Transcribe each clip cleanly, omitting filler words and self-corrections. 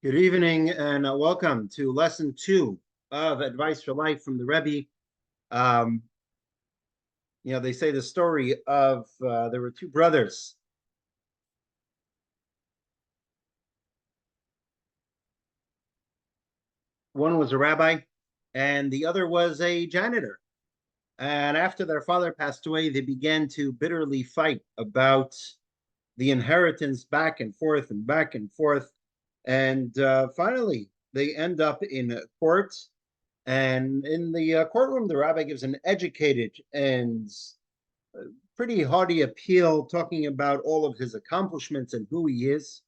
Good evening and welcome to lesson 2 of Advice for Life from the Rebbe. Um, they say the story of there were two brothers. One was a rabbi and the other was a janitor. And after their father passed away, they began to bitterly fight about the inheritance back and forth and back and forth. And finally, they end up in court. And in the courtroom, the rabbi gives an educated and pretty hearty appeal, talking about all of his accomplishments and who he is.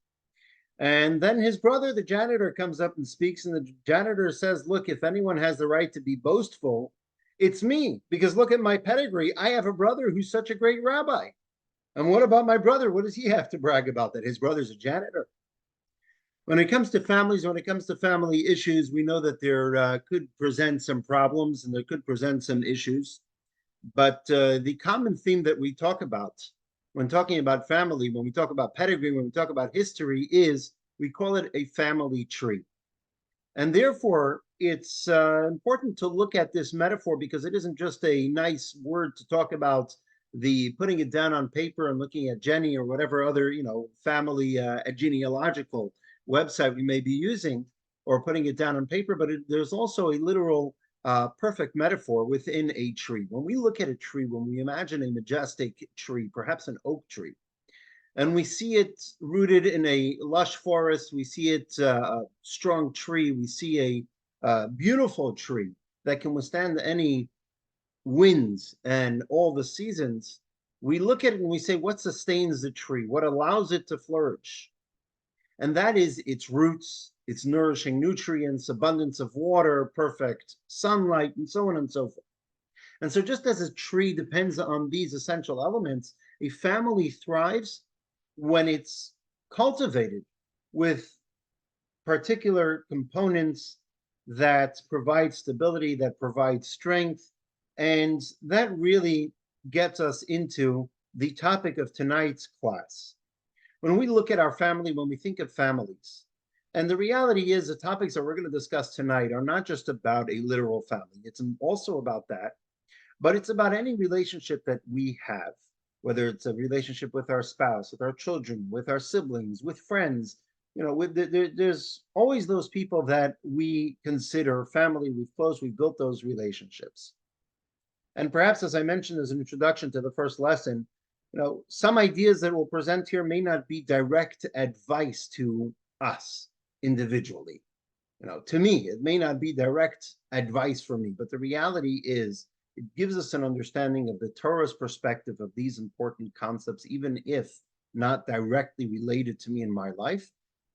And then his brother, the janitor, comes up and speaks, and the janitor says, "Look, if anyone has the right to be boastful, it's me, because look at my pedigree. I have a brother who's such a great rabbi. And what about my brother? What does he have to brag about that his brother's a janitor?" When it comes to families, when it comes to family issues, we know that there could present some problems and there could present some issues. But the common theme that we talk about when talking about family, when we talk about pedigree, when we talk about history, is we call it a family tree. And therefore, it's important to look at this metaphor because it isn't just a nice word to talk about the putting it down on paper and looking at Jenny or whatever other, family genealogical website we may be using, or putting it down on paper, but there's also a literal perfect metaphor within a tree. When we look at a tree, when we imagine a majestic tree, perhaps an oak tree, and we see it rooted in a lush forest, we see it a strong tree, we see a beautiful tree that can withstand any winds and all the seasons. We look at it and we say, what sustains the tree? What allows it to flourish? And that is its roots, its nourishing nutrients, abundance of water, perfect sunlight, and so on and so forth. And so just as a tree depends on these essential elements, a family thrives when it's cultivated with particular components that provide stability, that provide strength. And that really gets us into the topic of tonight's class. When we look at our family, when we think of families, and the reality is the topics that we're going to discuss tonight are not just about a literal family. It's also about that, but it's about any relationship that we have, whether it's a relationship with our spouse, with our children, with our siblings, with friends. There's always those people that we consider family. We've close, we've built those relationships. And perhaps, as I mentioned as an introduction to the first lesson, some ideas that we'll present here may not be direct advice to us individually. To me, it may not be direct advice for me, but the reality is it gives us an understanding of the Torah's perspective of these important concepts, even if not directly related to me in my life.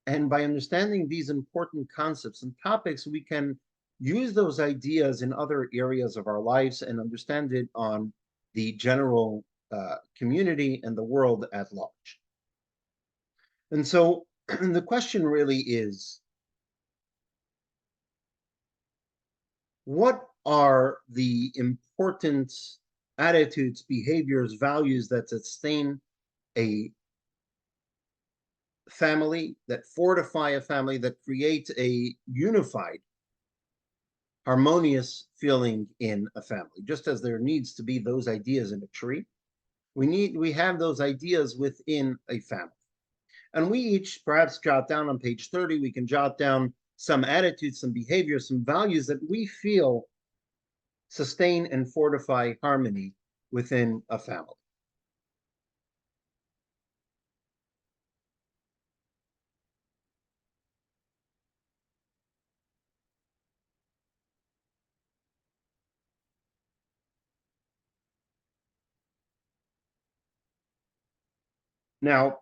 And by understanding these important concepts and topics, we can use those ideas in other areas of our lives and understand it on the general community and the world at large. And so the question really is, what are the important attitudes, behaviors, values that sustain a family, that fortify a family, that create a unified, harmonious feeling in a family? Just as there needs to be those ideas in a tree, we have those ideas within a family. And we each perhaps jot down on page 30, we can jot down some attitudes, some behaviors, some values that we feel sustain and fortify harmony within a family. Now,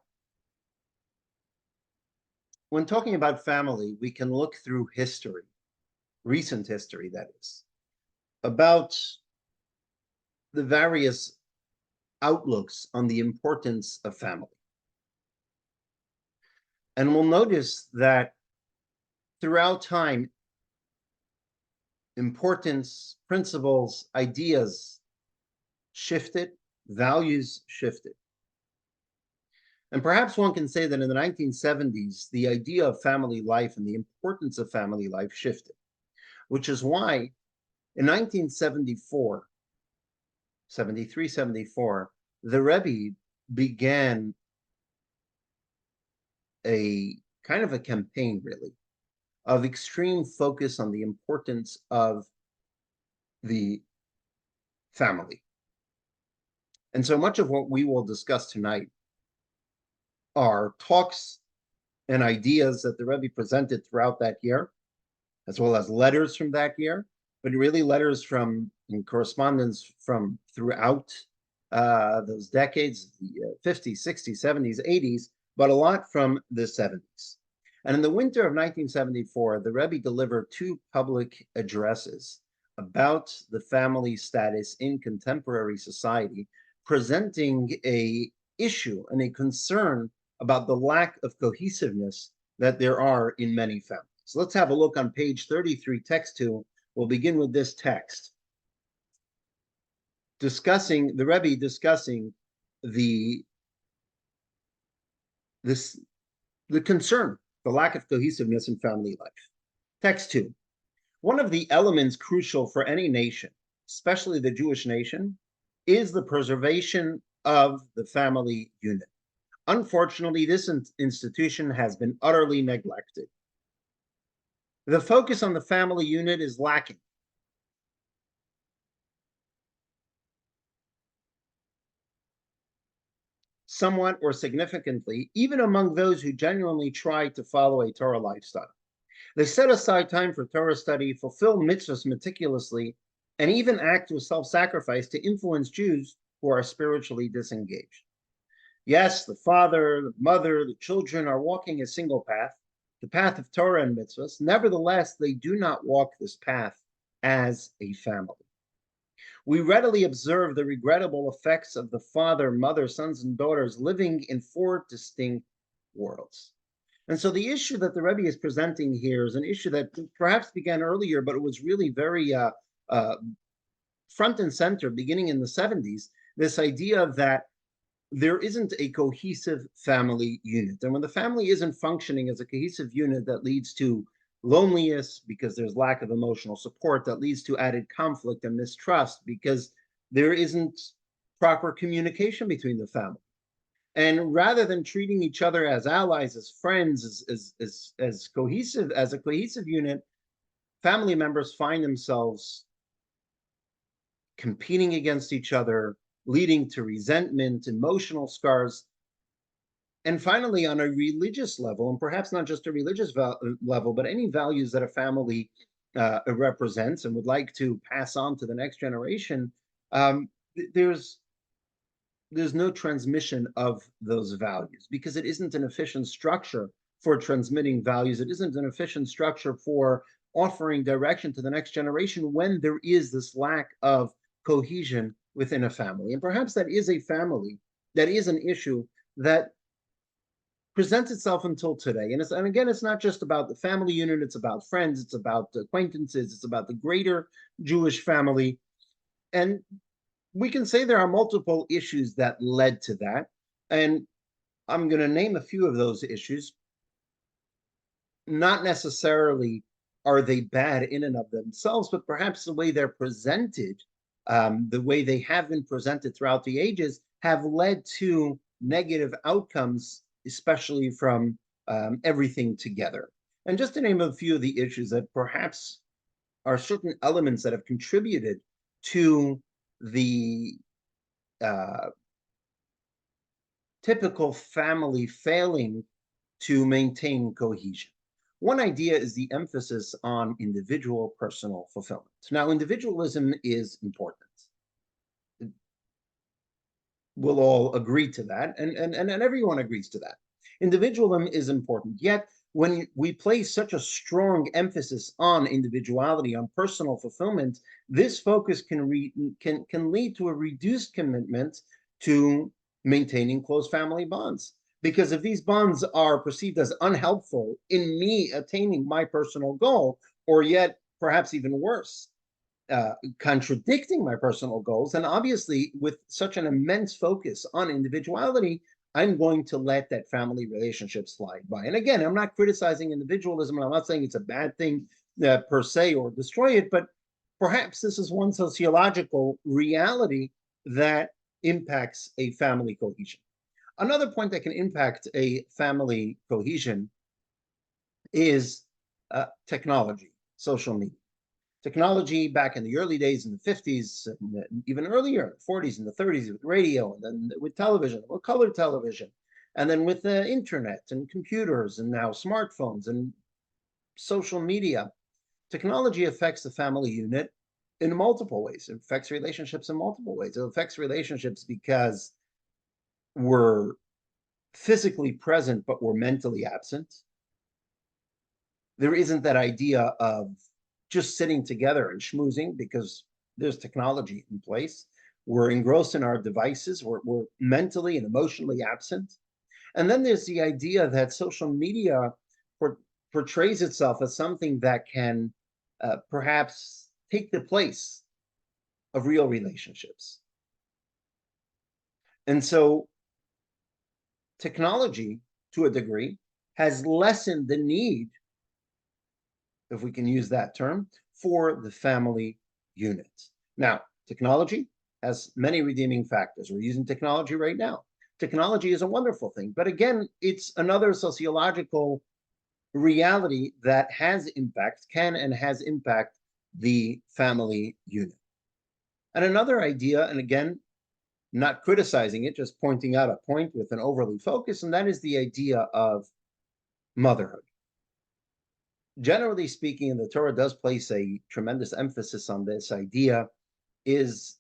when talking about family, we can look through history, recent history, that is, about the various outlooks on the importance of family. And we'll notice that throughout time, importance, principles, ideas shifted, values shifted. And perhaps one can say that in the 1970s, the idea of family life and the importance of family life shifted, which is why in 1974, 73, 74, the Rebbe began a kind of a campaign, really, of extreme focus on the importance of the family. And so much of what we will discuss tonight are talks and ideas that the Rebbe presented throughout that year, as well as letters from that year, but really letters from and correspondence from throughout those decades, the 50s, 60s, 70s, 80s, but a lot from the 70s. And in the winter of 1974, the Rebbe delivered two public addresses about the family status in contemporary society, presenting a issue and a concern about the lack of cohesiveness that there are in many families. So let's have a look on page 33, text 2. We'll begin with this text, discussing the Rebbe discussing the concern, the lack of cohesiveness in family life. Text 2. One of the elements crucial for any nation, especially the Jewish nation, is the preservation of the family unit. Unfortunately, this institution has been utterly neglected. The focus on the family unit is lacking. Somewhat or significantly, even among those who genuinely try to follow a Torah lifestyle. They set aside time for Torah study, fulfill mitzvahs meticulously, and even act with self-sacrifice to influence Jews who are spiritually disengaged. Yes, the father, the mother, the children are walking a single path, the path of Torah and mitzvahs. Nevertheless, they do not walk this path as a family. We readily observe the regrettable effects of the father, mother, sons, and daughters living in four distinct worlds. And so the issue that the Rebbe is presenting here is an issue that perhaps began earlier, but it was really very front and center beginning in the 70s, this idea that there isn't a cohesive family unit. And when the family isn't functioning as a cohesive unit, that leads to loneliness because there's lack of emotional support, that leads to added conflict and mistrust because there isn't proper communication between the family. And rather than treating each other as allies, as friends, as cohesive, as a cohesive unit, family members find themselves competing against each other, leading to resentment, emotional scars. And finally, on a religious level, and perhaps not just a religious level, but any values that a family represents and would like to pass on to the next generation, there's no transmission of those values because it isn't an efficient structure for transmitting values. It isn't an efficient structure for offering direction to the next generation when there is this lack of cohesion within a family. And perhaps that is a family, that is an issue that presents itself until today. And again, it's not just about the family unit, it's about friends, it's about acquaintances, it's about the greater Jewish family. And we can say there are multiple issues that led to that. And I'm going to name a few of those issues. Not necessarily are they bad in and of themselves, but perhaps the way they're presented, the way they have been presented throughout the ages, have led to negative outcomes, especially from everything together. And just to name a few of the issues that perhaps are certain elements that have contributed to the typical family failing to maintain cohesion. One idea is the emphasis on individual personal fulfillment. Now, individualism is important. We'll all agree to that, and everyone agrees to that. Individualism is important, yet when we place such a strong emphasis on individuality, on personal fulfillment, this focus can lead to a reduced commitment to maintaining close family bonds. Because if these bonds are perceived as unhelpful in me attaining my personal goal, or yet perhaps even worse, contradicting my personal goals, and obviously with such an immense focus on individuality, I'm going to let that family relationship slide by. And again, I'm not criticizing individualism, and I'm not saying it's a bad thing per se or destroy it, but perhaps this is one sociological reality that impacts a family cohesion. Another point that can impact a family cohesion is technology, social media. Technology back in the early days in the 50s, and even earlier, 40s and the 30s with radio, and then with television, or color television, and then with the internet and computers, and now smartphones and social media. Technology affects the family unit in multiple ways. It affects relationships in multiple ways. It affects relationships because we're physically present, but we're mentally absent. There isn't that idea of just sitting together and schmoozing because there's technology in place. We're engrossed in our devices. We're mentally and emotionally absent. And then there's the idea that social media portrays itself as something that can perhaps take the place of real relationships. And so technology, to a degree, has lessened the need, if we can use that term, for the family unit. Now, technology has many redeeming factors. We're using technology right now. Technology is a wonderful thing, but again, it's another sociological reality that has impact, can and has impact the family unit. And another idea, and again, not criticizing it, just pointing out a point with an overly focus, and that is the idea of motherhood. Generally speaking, and the Torah does place a tremendous emphasis on this idea, is,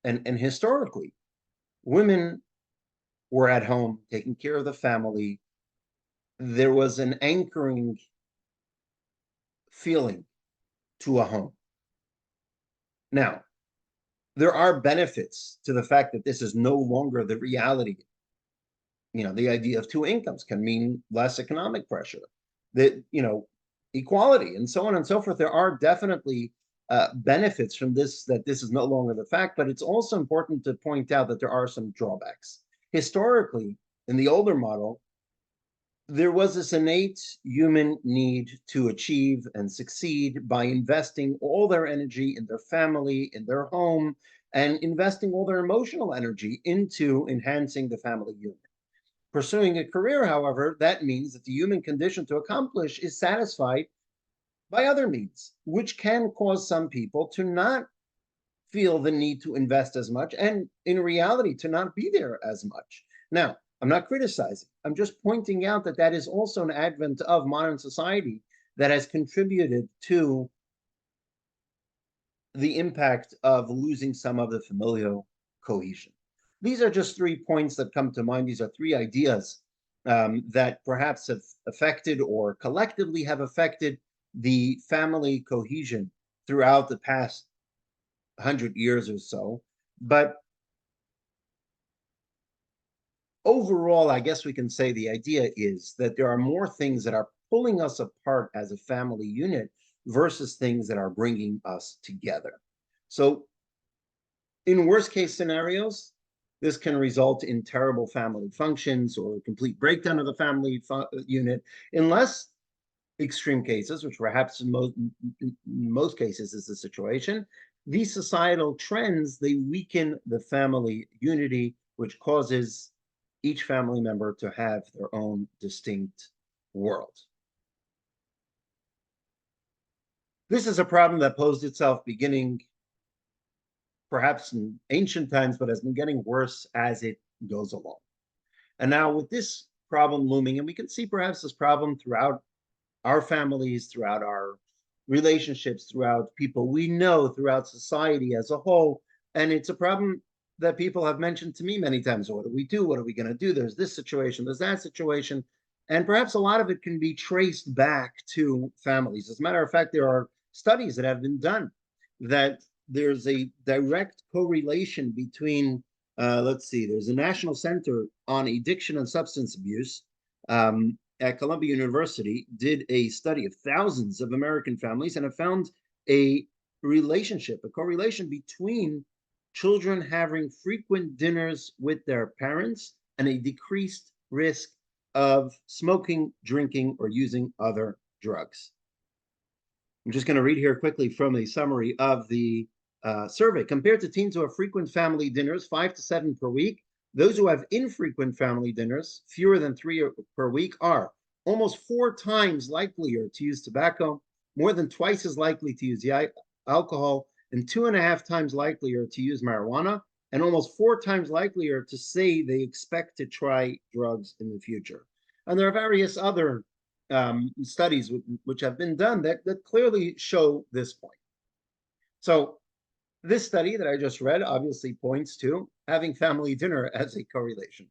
and historically, women were at home taking care of the family. There was an anchoring feeling to a home. Now, there are benefits to the fact that this is no longer the reality. The idea of two incomes can mean less economic pressure, that, equality and so on and so forth. There are definitely benefits from this, that this is no longer the fact, but it's also important to point out that there are some drawbacks. Historically, in the older model, there was this innate human need to achieve and succeed by investing all their energy in their family, in their home, and investing all their emotional energy into enhancing the family unit. Pursuing a career, however, that means that the human condition to accomplish is satisfied by other means, which can cause some people to not feel the need to invest as much, and in reality, to not be there as much. Now, I'm not criticizing. I'm just pointing out that that is also an advent of modern society that has contributed to the impact of losing some of the familial cohesion. These are just 3 points that come to mind. These are 3 ideas that perhaps have affected or collectively have affected the family cohesion throughout the past 100 years or so. But overall, I guess we can say the idea is that there are more things that are pulling us apart as a family unit versus things that are bringing us together. So in worst case scenarios, this can result in terrible family functions or a complete breakdown of the family unit. In less extreme cases, which perhaps in most cases is the situation, these societal trends, they weaken the family unity, which causes each family member to have their own distinct world. This is a problem that posed itself beginning perhaps in ancient times, but has been getting worse as it goes along. And now with this problem looming, and we can see perhaps this problem throughout our families, throughout our relationships, throughout people we know, throughout society as a whole, and it's a problem that people have mentioned to me many times. What do we do? What are we going to do? There's this situation, there's that situation. And perhaps a lot of it can be traced back to families. As a matter of fact, there are studies that have been done that there's a direct correlation between, there's a National Center on Addiction and Substance Abuse at Columbia University did a study of thousands of American families and have found a correlation between children having frequent dinners with their parents and a decreased risk of smoking, drinking, or using other drugs. I'm just going to read here quickly from a summary of the survey. Compared to teens who have frequent family dinners, 5 to 7 per week, those who have infrequent family dinners, fewer than 3 per week, are almost 4 times likelier to use tobacco, more than twice as likely to use alcohol, and 2.5 times likelier to use marijuana, and almost 4 times likelier to say they expect to try drugs in the future. And there are various other studies which have been done that clearly show this point. So this study that I just read obviously points to having family dinner as a correlation.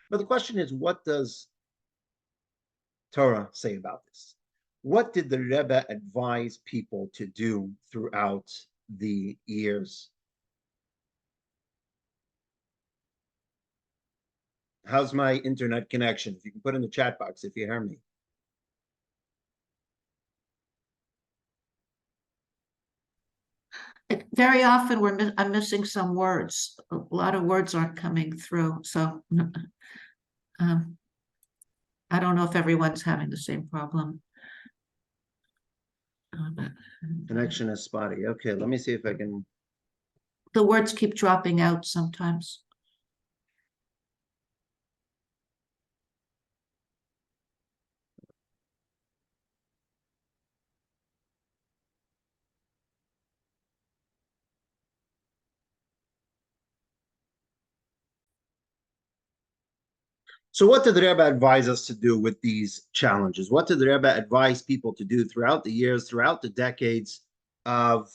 But the question is, what does Torah say about this? What did the Rebbe advise people to do throughout the years? How's my internet connection? If you can put in the chat box if you hear me. Very often I'm missing some words. A lot of words aren't coming through. So I don't know if everyone's having the same problem. Connection is spotty. Okay, let me see if I can. The words keep dropping out sometimes. So what did the Rebbe advise us to do with these challenges? What did the Rebbe advise people to do throughout the years, throughout the decades of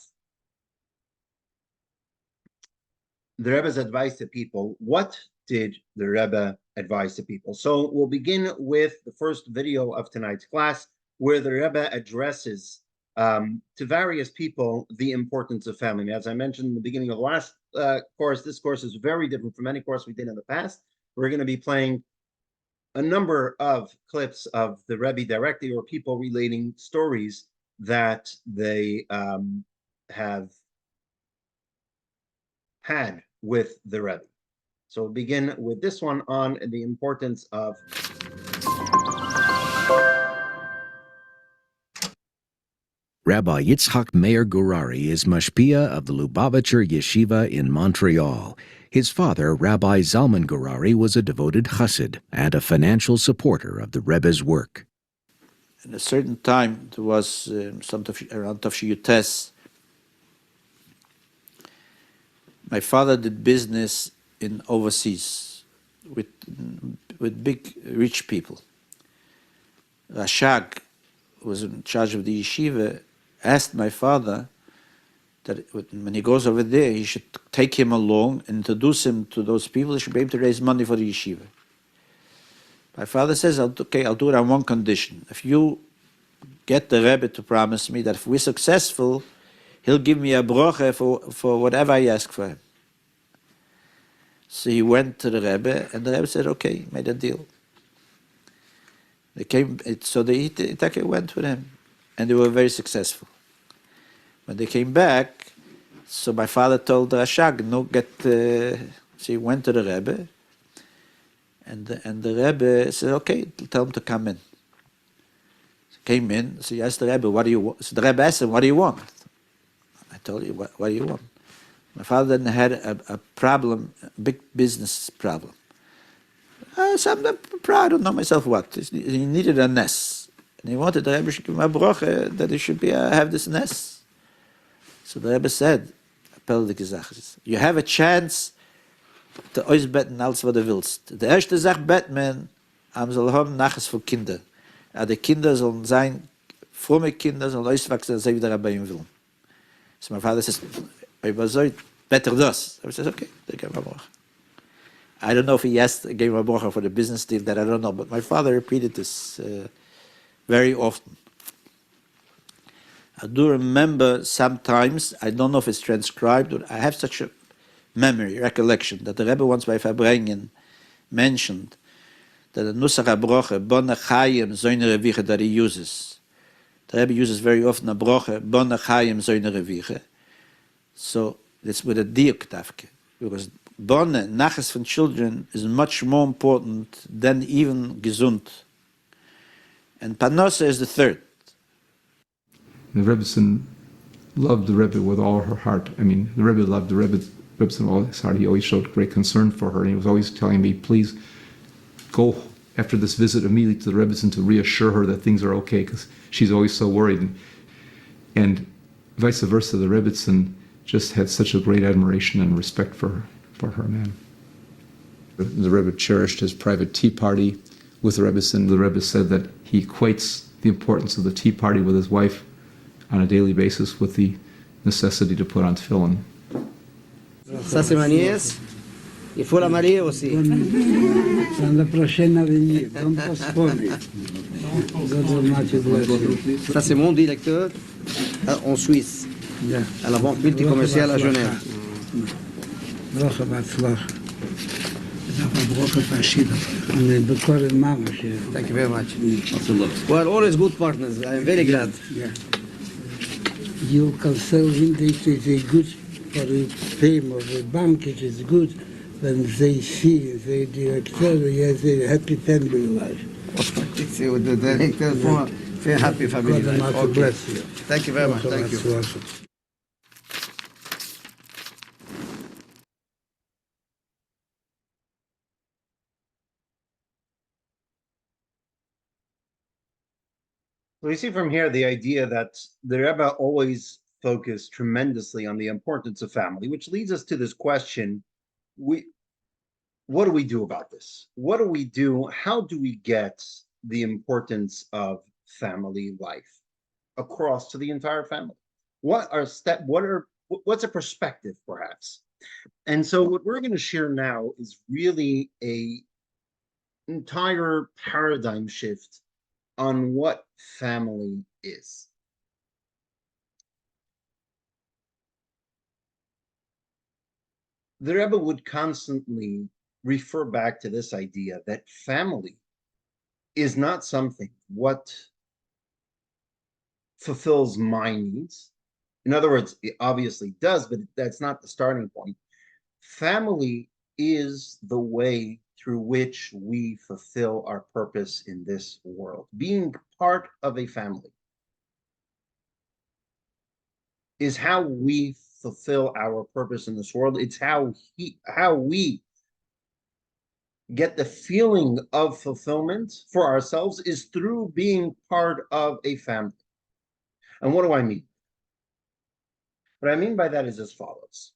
the Rebbe's advice to people? What did the Rebbe advise to people? So we'll begin with the first video of tonight's class, where the Rebbe addresses to various people the importance of family. As I mentioned in the beginning of the last course, this course is very different from any course we did in the past. We're going to be playing a number of clips of the Rebbe directly, or people relating stories that they have had with the Rebbe. So we'll begin with this one on the importance of Rabbi Yitzhak Meir Gurari is mashpia of the Lubavitcher Yeshiva in Montreal. His father, Rabbi Zalman Gurari, was a devoted chassid and a financial supporter of the Rebbe's work. At a certain time, there was around Tafshi Yutes. My father did business in overseas with big rich people. Rashag, who was in charge of the yeshiva, asked my father that when he goes over there, he should take him along and introduce him to those people. He should be able to raise money for the yeshiva. My father says, okay, I'll do it on one condition. If you get the Rebbe to promise me that if we're successful, he'll give me a broche for whatever I ask for him. So he went to the Rebbe, and the Rebbe said, okay, made a deal. They came, so the Itake went with him, and they were very successful. When they came back, so my father told Rashag, no, so he went to the Rebbe, and the Rebbe said, okay, tell him to come in. So he came in, so he asked the Rebbe, what do you want? So the Rebbe asked him, what do you want? I told you, what do you want? My father then had a problem, a big business problem. So I'm proud, I don't know myself what. He needed a nest. And he wanted the Rebbe to give him a broche that he should have this nest. So the Rebbe said, you have a chance to ausbetten alles, was du willst. Die erste Sache betten, soll haben Nachas für Kinder. Die Kinder sollen sein, fromme Kinder sollen auswachsen, dass sie wieder bei ihm will. So my father says, was soll better das? I says, okay, they gave him a broche. I don't know if he gave him a broche for the business deal, that I don't know, but my father repeated this very often. I do remember sometimes, I don't know if it's transcribed, or I have such a recollection, that the Rebbe once by Fabrengen mentioned that the Nusach HaBroche, Bona Chayim Zoyne Reviche, that he uses. The Rebbe uses very often a Broche, Bona Chayim Zoyne Reviche. So it's with a diuk tafke, because Bonne, Nachas von children, is much more important than even gesund. And Panosa is the third. The Rebbetzin loved the Rebbe with all her heart. I mean, the Rebbe loved the Rebbetzin with all his heart. He always showed great concern for her. And he was always telling me, please go after this visit immediately to the Rebbetzin to reassure her that things are okay, because she's always so worried. And vice versa, the Rebbetzin just had such a great admiration and respect for her, man. The Rebbe cherished his private tea party with the Rebbetzin. The Rebbe said that he equates the importance of the tea party with his wife on a daily basis with the necessity to put on tefillin. Ça c'est ma nièce. Il faut la marier aussi. La prochaine venue, Don Postpone. Ça c'est mon directeur en Suisse, à la banque multicommerciale à Genève. ברוך בהצלחה. ברוך בהשיבה. אני בכל מאמא ש... Thank you very much. We are always good partners. I am very glad. Yeah. You can sell it is good for the fame of the bank, it is good when they see the director, yes, a happy family life. C'est le directeur pour faire happy family God life. Almighty Okay. bless you. Thank you very much. Thank you. We see from here the idea that the Rebbe always focused tremendously on the importance of family, which leads us to this question: what do we do about this? What do we do? How do we get the importance of family life across to the entire family? What's a perspective, perhaps? And so what we're going to share now is really a entire paradigm shift on what family is. The Rebbe would constantly refer back to this idea that family is not something what fulfills my needs. In other words, it obviously does, but that's not the starting point. Family is the way through which we fulfill our purpose in this world. Being part of a family is how we fulfill our purpose in this world. It's how we get the feeling of fulfillment for ourselves is through being part of a family. And what do I mean? What I mean by that is as follows.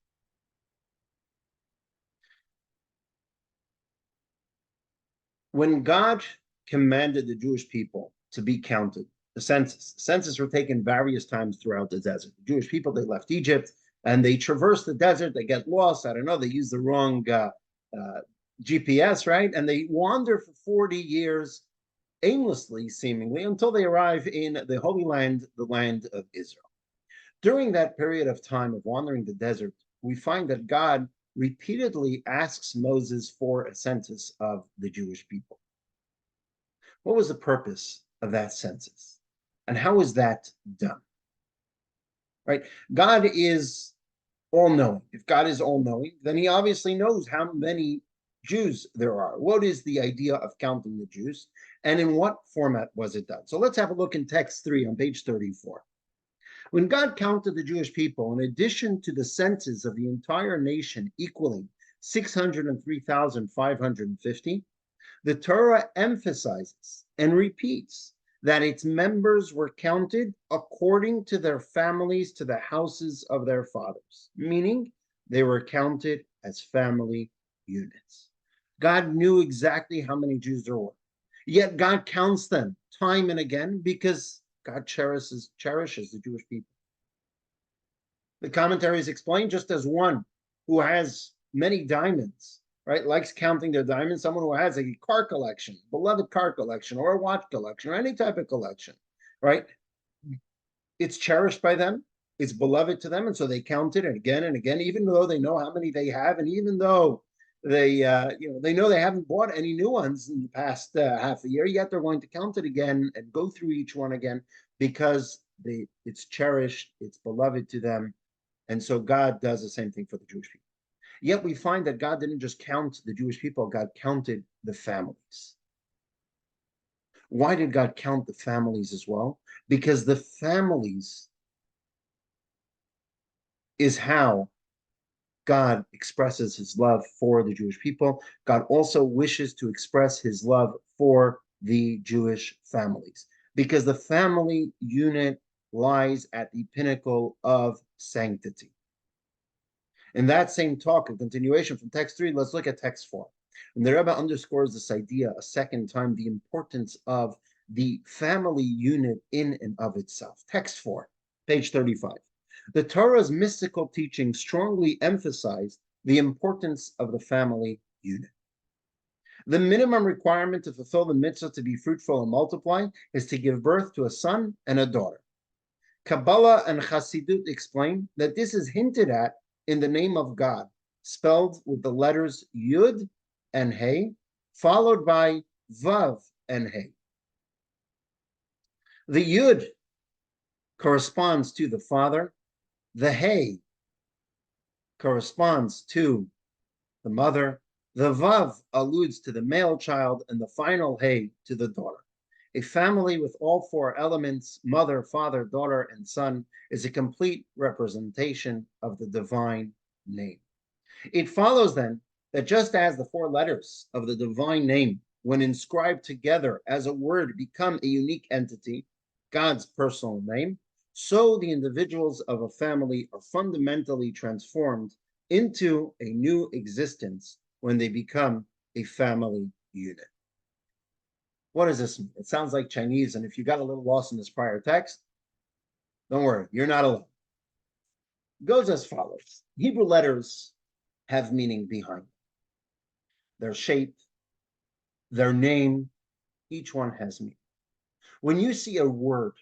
When God commanded the Jewish people to be counted, the census were taken various times throughout the desert. The Jewish people, they left Egypt and they traverse the desert, they get lost, I don't know, they use the wrong GPS, right? And they wander for 40 years aimlessly, seemingly, until they arrive in the Holy Land, the land of Israel. During that period of time of wandering the desert, we find that God repeatedly asks Moses for a census of the Jewish people. What was the purpose of that census? And how is that done? Right? God is all-knowing. If God is all-knowing, then he obviously knows how many Jews there are. What is the idea of counting the Jews? And in what format was it done? So let's have a look in text 3 on page 34. When God counted the Jewish people, in addition to the census of the entire nation equaling 603,550, the Torah emphasizes and repeats that its members were counted according to their families, to the houses of their fathers, meaning they were counted as family units. God knew exactly how many Jews there were, yet God counts them time and again because God cherishes the Jewish people. The commentaries explain, just as one who has many diamonds, right, likes counting their diamonds, someone who has a car collection, beloved car collection, or a watch collection, or any type of collection, right, it's cherished by them, it's beloved to them, and so they count it again and again, even though they know how many they have, and even though they know they haven't bought any new ones in the past half a year, yet they're going to count it again and go through each one again because it's cherished, it's beloved to them. And so God does the same thing for the Jewish people. Yet we find that God didn't just count the Jewish people, God counted the families. Why did God count the families as well? Because the families is how God expresses his love for the Jewish people. God also wishes to express his love for the Jewish families, because the family unit lies at the pinnacle of sanctity. In that same talk, a continuation from text 3, let's look at text 4. And the Rebbe underscores this idea a second time, the importance of the family unit in and of itself. Text 4, page 35. The Torah's mystical teaching strongly emphasized the importance of the family unit. The minimum requirement to fulfill the mitzvah to be fruitful and multiply is to give birth to a son and a daughter. Kabbalah and Chassidut explain that this is hinted at in the name of God, spelled with the letters Yud and Hey, followed by Vav and Hey. The Yud corresponds to the father, the Hey corresponds to the mother, the Vav alludes to the male child, and the final Hey to the daughter. A family with all four elements, mother, father, daughter, and son, is a complete representation of the divine name. It follows then that just as the four letters of the divine name, when inscribed together as a word, become a unique entity, God's personal name, so the individuals of a family are fundamentally transformed into a new existence when they become a family unit. What does this mean? It sounds like Chinese, and if you got a little lost in this prior text, don't worry, you're not alone. It goes as follows. Hebrew letters have meaning behind them. Their shape, their name, each one has meaning. When you see a word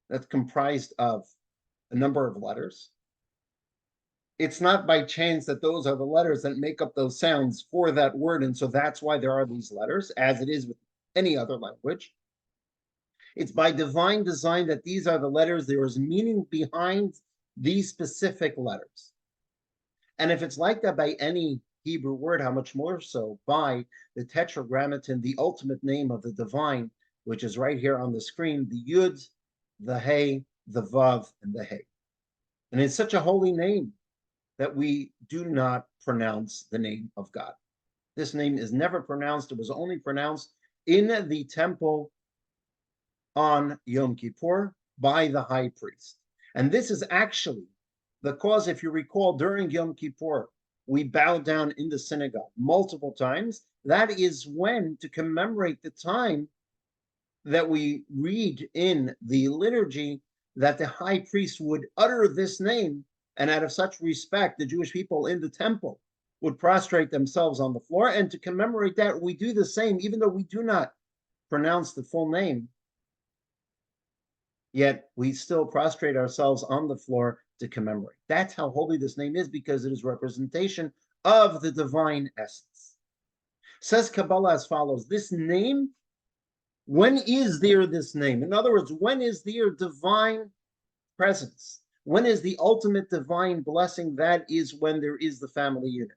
that's comprised of a number of letters, it's not by chance that those are the letters that make up those sounds for that word, and so that's why there are these letters, as it is with any other language. It's by divine design that these are the letters. There is meaning behind these specific letters. And if it's like that by any Hebrew word, how much more so by the Tetragrammaton, the ultimate name of the divine, which is right here on the screen, the Yud, the Hey, the Vav, and the Hey. And it's such a holy name that we do not pronounce the name of God. This name is never pronounced. It was only pronounced in the temple on Yom Kippur by the high priest. And this is actually the cause, if you recall, during Yom Kippur, we bow down in the synagogue multiple times. That is when, to commemorate the time that we read in the liturgy, that the high priest would utter this name, and out of such respect, the Jewish people in the temple would prostrate themselves on the floor. And to commemorate that, we do the same, even though we do not pronounce the full name, yet we still prostrate ourselves on the floor to commemorate. That's how holy this name is, because it is representation of the divine essence. Says Kabbalah as follows: this name, when is there this name? In other words, when is there divine presence? When is the ultimate divine blessing? That is when there is the family unit.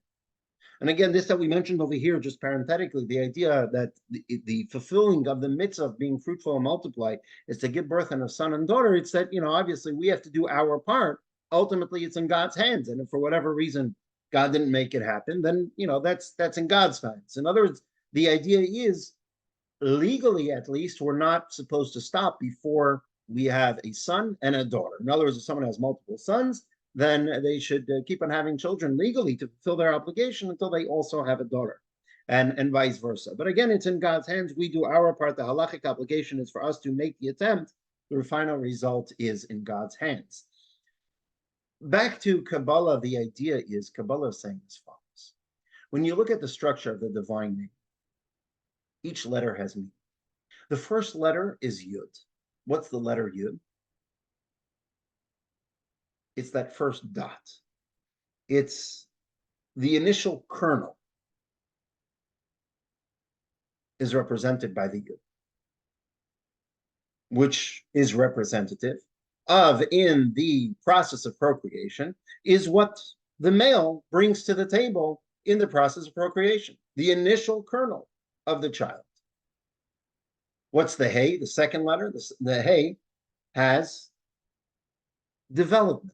And again, this that we mentioned over here, just parenthetically, the idea that the fulfilling of the mitzvah of being fruitful and multiply is to give birth and a son and daughter. It's that, obviously we have to do our part. Ultimately, it's in God's hands. And if for whatever reason God didn't make it happen, then, that's in God's hands. In other words, the idea is, legally at least, we're not supposed to stop before we have a son and a daughter. In other words, if someone has multiple sons, then they should keep on having children legally to fulfill their obligation until they also have a daughter, and vice versa. But again, it's in God's hands. We do our part. The halachic obligation is for us to make the attempt. The final result is in God's hands. Back to Kabbalah, the idea is, Kabbalah is saying as follows. When you look at the structure of the divine name, each letter has meaning. The first letter is Yud. What's the letter Yud? It's that first dot. It's the initial kernel is represented by the Yud, which is representative of, in the process of procreation, is what the male brings to the table in the process of procreation, the initial kernel of the child. What's the hay? The second letter, the hay has development.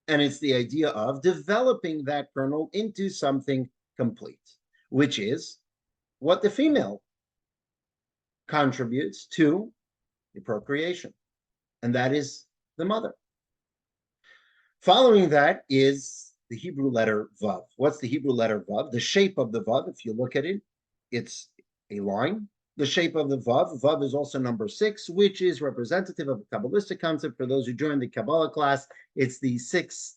And it's the idea of developing that kernel into something complete, which is what the female contributes to the procreation, and that is the mother. Following that is the Hebrew letter Vav. What's the Hebrew letter Vav? The shape of the Vav, if you look at it, it's a line. The shape of the Vav is also number 6, which is representative of a Kabbalistic concept. For those who joined the Kabbalah class, it's the 6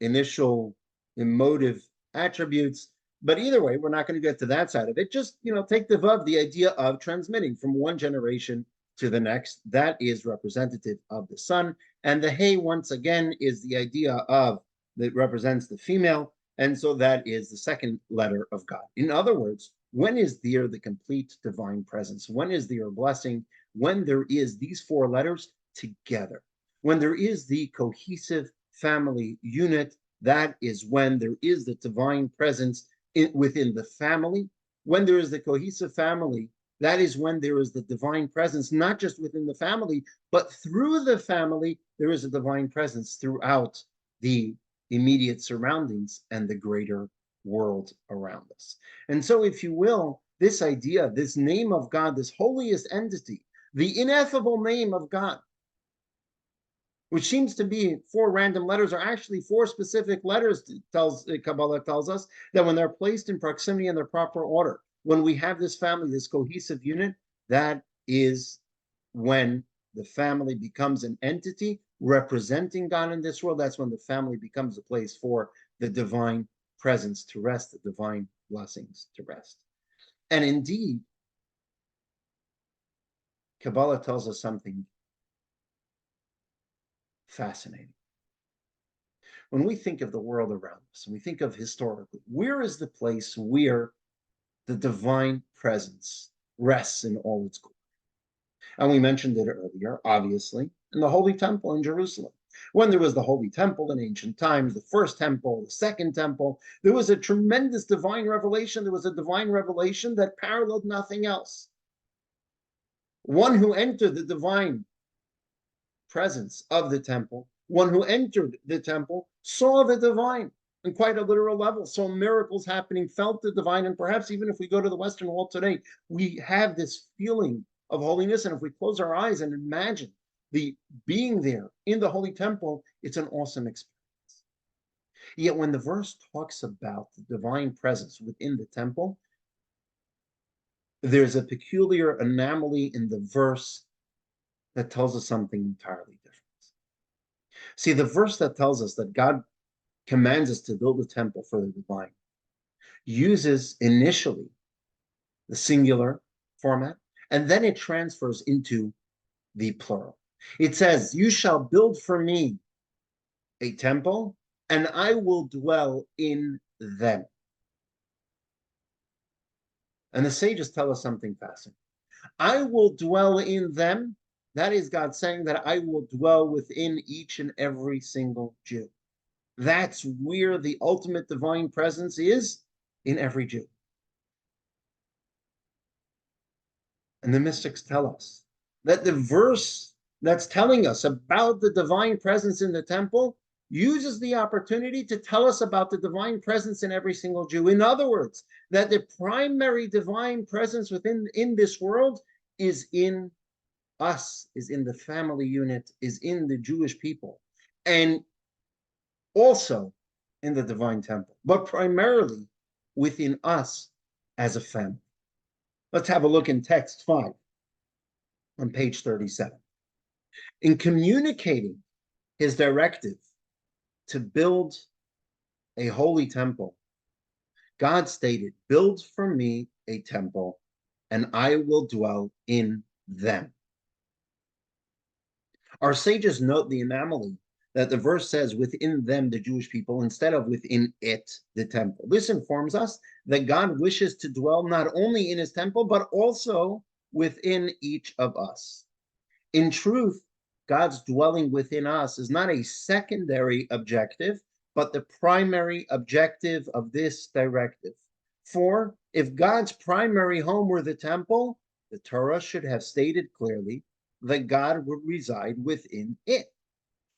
initial emotive attributes. But either way, we're not going to get to that side of it. Just, take the Vav, the idea of transmitting from one generation to the next. That is representative of the son. And the Hey, once again, is the idea of that represents the female. And so that is the second letter of God. In other words, when is there the complete divine presence? When is there a blessing? When there is these 4 letters together. When there is the cohesive family unit, that is when there is the divine presence within the family. When there is the cohesive family, that is when there is the divine presence, not just within the family, but through the family, there is a divine presence throughout the immediate surroundings and the greater world around us. And so, if you will, this idea, this name of God, this holiest entity, the ineffable name of God, which seems to be 4 random letters, are actually 4 specific letters. Kabbalah tells us that when they're placed in proximity in their proper order, when we have this family, this cohesive unit, that is when the family becomes an entity representing God in this world. That's when the family becomes a place for the divine presence to rest, the divine blessings to rest. And indeed, Kabbalah tells us something fascinating. When we think of the world around us, and we think of historically, where is the place where the divine presence rests in all its glory? And we mentioned it earlier, obviously, in the Holy Temple in Jerusalem. When there was the Holy Temple in ancient times, the first temple, the second temple, there was a tremendous divine revelation. There was a divine revelation that paralleled nothing else. One who entered the divine presence of the temple, one who entered the temple, saw the divine in quite a literal level, saw miracles happening, felt the divine, and perhaps even if we go to the Western Wall today, we have this feeling of holiness, and if we close our eyes and imagine the being there in the Holy Temple, it's an awesome experience. Yet when the verse talks about the divine presence within the temple, there's a peculiar anomaly in the verse that tells us something entirely different. See, the verse that tells us that God commands us to build a temple for the divine uses initially the singular format, and then it transfers into the plural. It says, "You shall build for me a temple, and I will dwell in them." And the sages tell us something fascinating. I will dwell in them. That is God saying that I will dwell within each and every single Jew. That's where the ultimate divine presence is, in every Jew. And the mystics tell us that the verse that's telling us about the divine presence in the temple uses the opportunity to tell us about the divine presence in every single Jew. In other words, that the primary divine presence in this world is in us, is in the family unit, is in the Jewish people, and also in the divine temple, but primarily within us as a family. Let's have a look in text 5 on page 37. In communicating his directive to build a holy temple, God stated, "Build for me a temple, and I will dwell in them." Our sages note the anomaly that the verse says within them, the Jewish people, instead of within it, the temple. This informs us that God wishes to dwell not only in his temple, but also within each of us. In truth, God's dwelling within us, is not a secondary objective, but the primary objective of this directive. For if God's primary home were the temple, the Torah should have stated clearly that God would reside within it,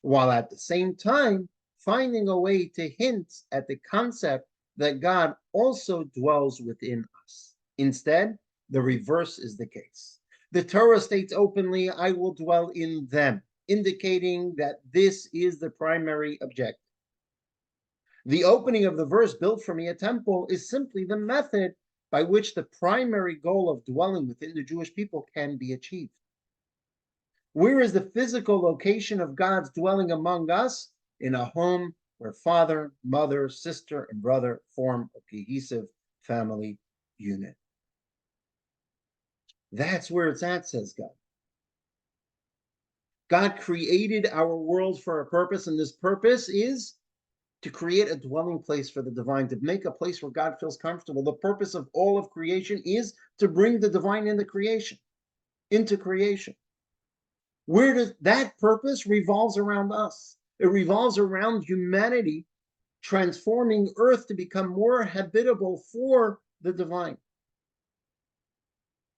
while at the same time finding a way to hint at the concept that God also dwells within us. Instead, the reverse is the case. The Torah states openly, I will dwell in them, indicating that this is the primary objective. The opening of the verse, built for me a temple, is simply the method by which the primary goal of dwelling within the Jewish people can be achieved. Where is the physical location of God's dwelling among us? In a home where father, mother, sister, and brother form a cohesive family unit. That's where it's at, says God. God created our world for a purpose, and this purpose is to create a dwelling place for the divine, to make a place where God feels comfortable. The purpose of all of creation is to bring the divine into creation. Where does that purpose revolves around us? It revolves around humanity transforming earth to become more habitable for the divine,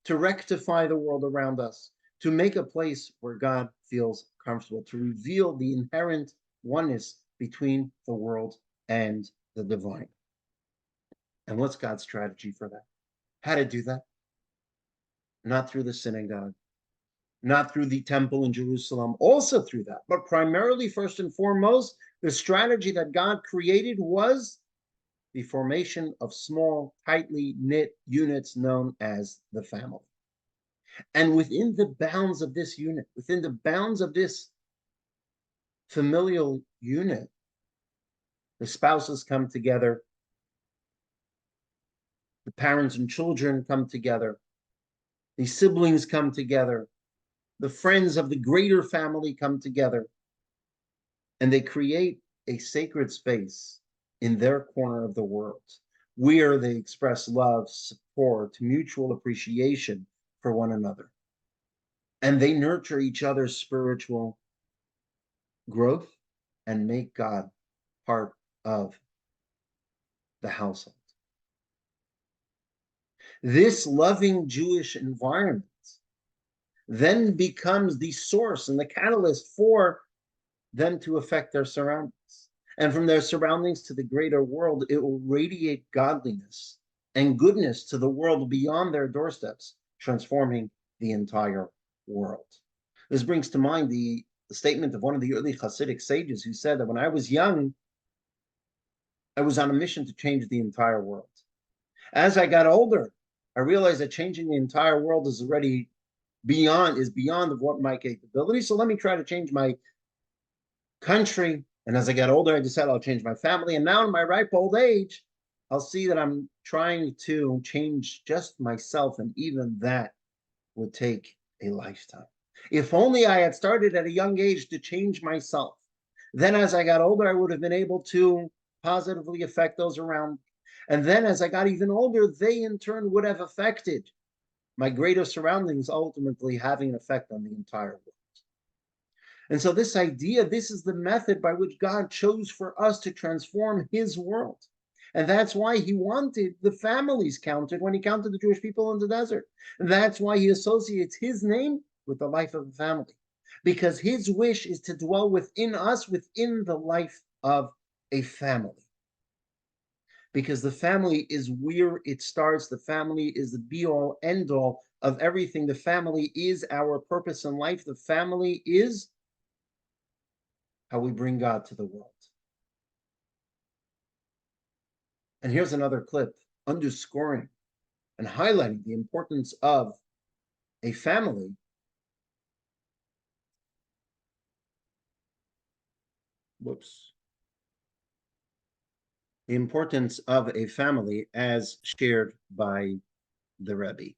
to rectify the world around us, to make a place where God feels comfortable, to reveal the inherent oneness between the world and the divine. And what's God's strategy for that? How to do that? Not through the synagogue, not through the temple in Jerusalem, also through that, but primarily, first and foremost, the strategy that God created was the formation of small, tightly knit units known as the family. And within the bounds of this unit, within the bounds of this familial unit, the spouses come together, the parents and children come together, the siblings come together, the friends of the greater family come together, and they create a sacred space in their corner of the world where they express love, support, mutual appreciation for one another. And they nurture each other's spiritual growth and make God part of the household. This loving Jewish environment then becomes the source and the catalyst for them to affect their surroundings. And from their surroundings to the greater world, it will radiate godliness and goodness to the world beyond their doorsteps, transforming the entire world. This brings to mind the statement of one of the early Hasidic sages who said that when I was young, I was on a mission to change the entire world. As I got older, I realized that changing the entire world is already beyond of what my capability. So let me try to change my country. And as I got older, I decided I'll change my family. And now in my ripe old age, I'll see that I'm trying to change just myself. And even that would take a lifetime. If only I had started at a young age to change myself. Then as I got older, I would have been able to positively affect those around me. And then as I got even older, they in turn would have affected my greater surroundings, ultimately having an effect on the entire world. And so this idea, this is the method by which God chose for us to transform his world. And that's why he wanted the families counted when he counted the Jewish people in the desert. And that's why he associates his name with the life of a family, because his wish is to dwell within us, within the life of a family. Because the family is where it starts. The family is the be-all, end-all of everything. The family is our purpose in life. The family is how we bring God to the world. And here's another clip underscoring and highlighting the importance of a family. The importance of a family as shared by the Rebbe.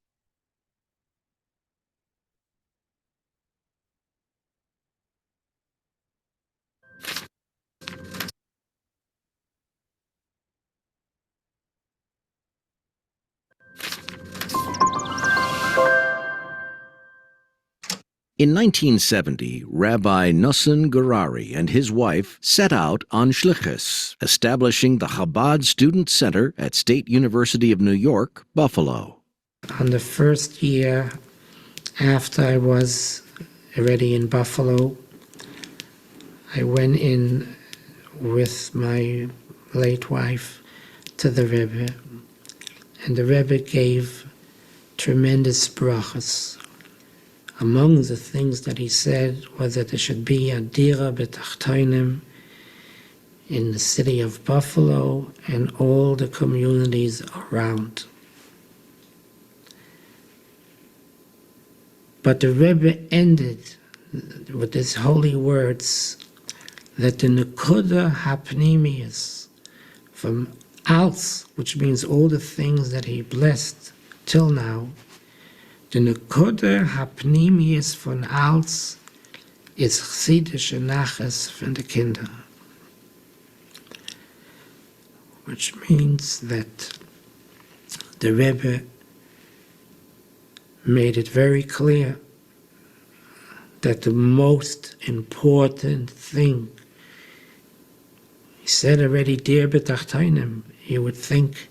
In 1970, Rabbi Nosson Gurari and his wife set out on shlichus, establishing the Chabad Student Center at State University of New York, Buffalo. On the first year after I was already in Buffalo, I went in with my late wife to the Rebbe, and the Rebbe gave tremendous brachas. Among the things that he said was that there should be a dira b'tachtonim in the city of Buffalo and all the communities around. But the Rebbe ended with these holy words that the nekuda hapnimius from Alts, which means all the things that he blessed till now, the nekuda hapnimius von Alts is chsidische nachas von the Kinder, which means that the Rebbe made it very clear that the most important thing, he said already, dir b'tachtonim, you would think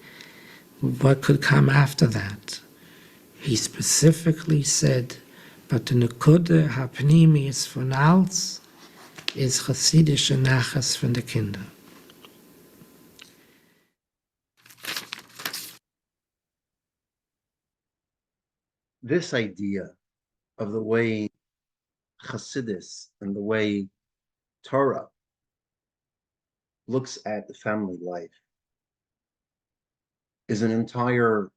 what could come after that. He specifically said, but the nekuda hapnimius von Alts is chassidische nachas von the Kinder. This idea of the way Hasidus and the way Torah looks at the family life is an entire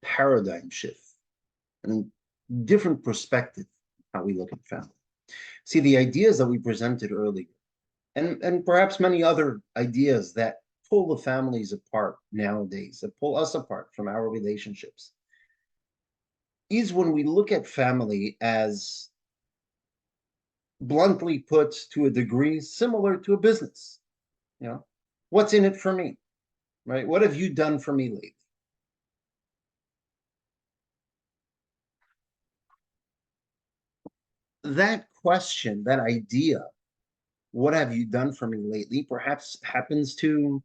paradigm shift and a different perspective how we look at family. See, the ideas that we presented earlier, and perhaps many other ideas that pull the families apart nowadays, that pull us apart from our relationships, is when we look at family as, bluntly put, to a degree similar to a business. You know, what's in it for me, right? What have you done for me lately? That question, that idea, what have you done for me lately, perhaps happens to,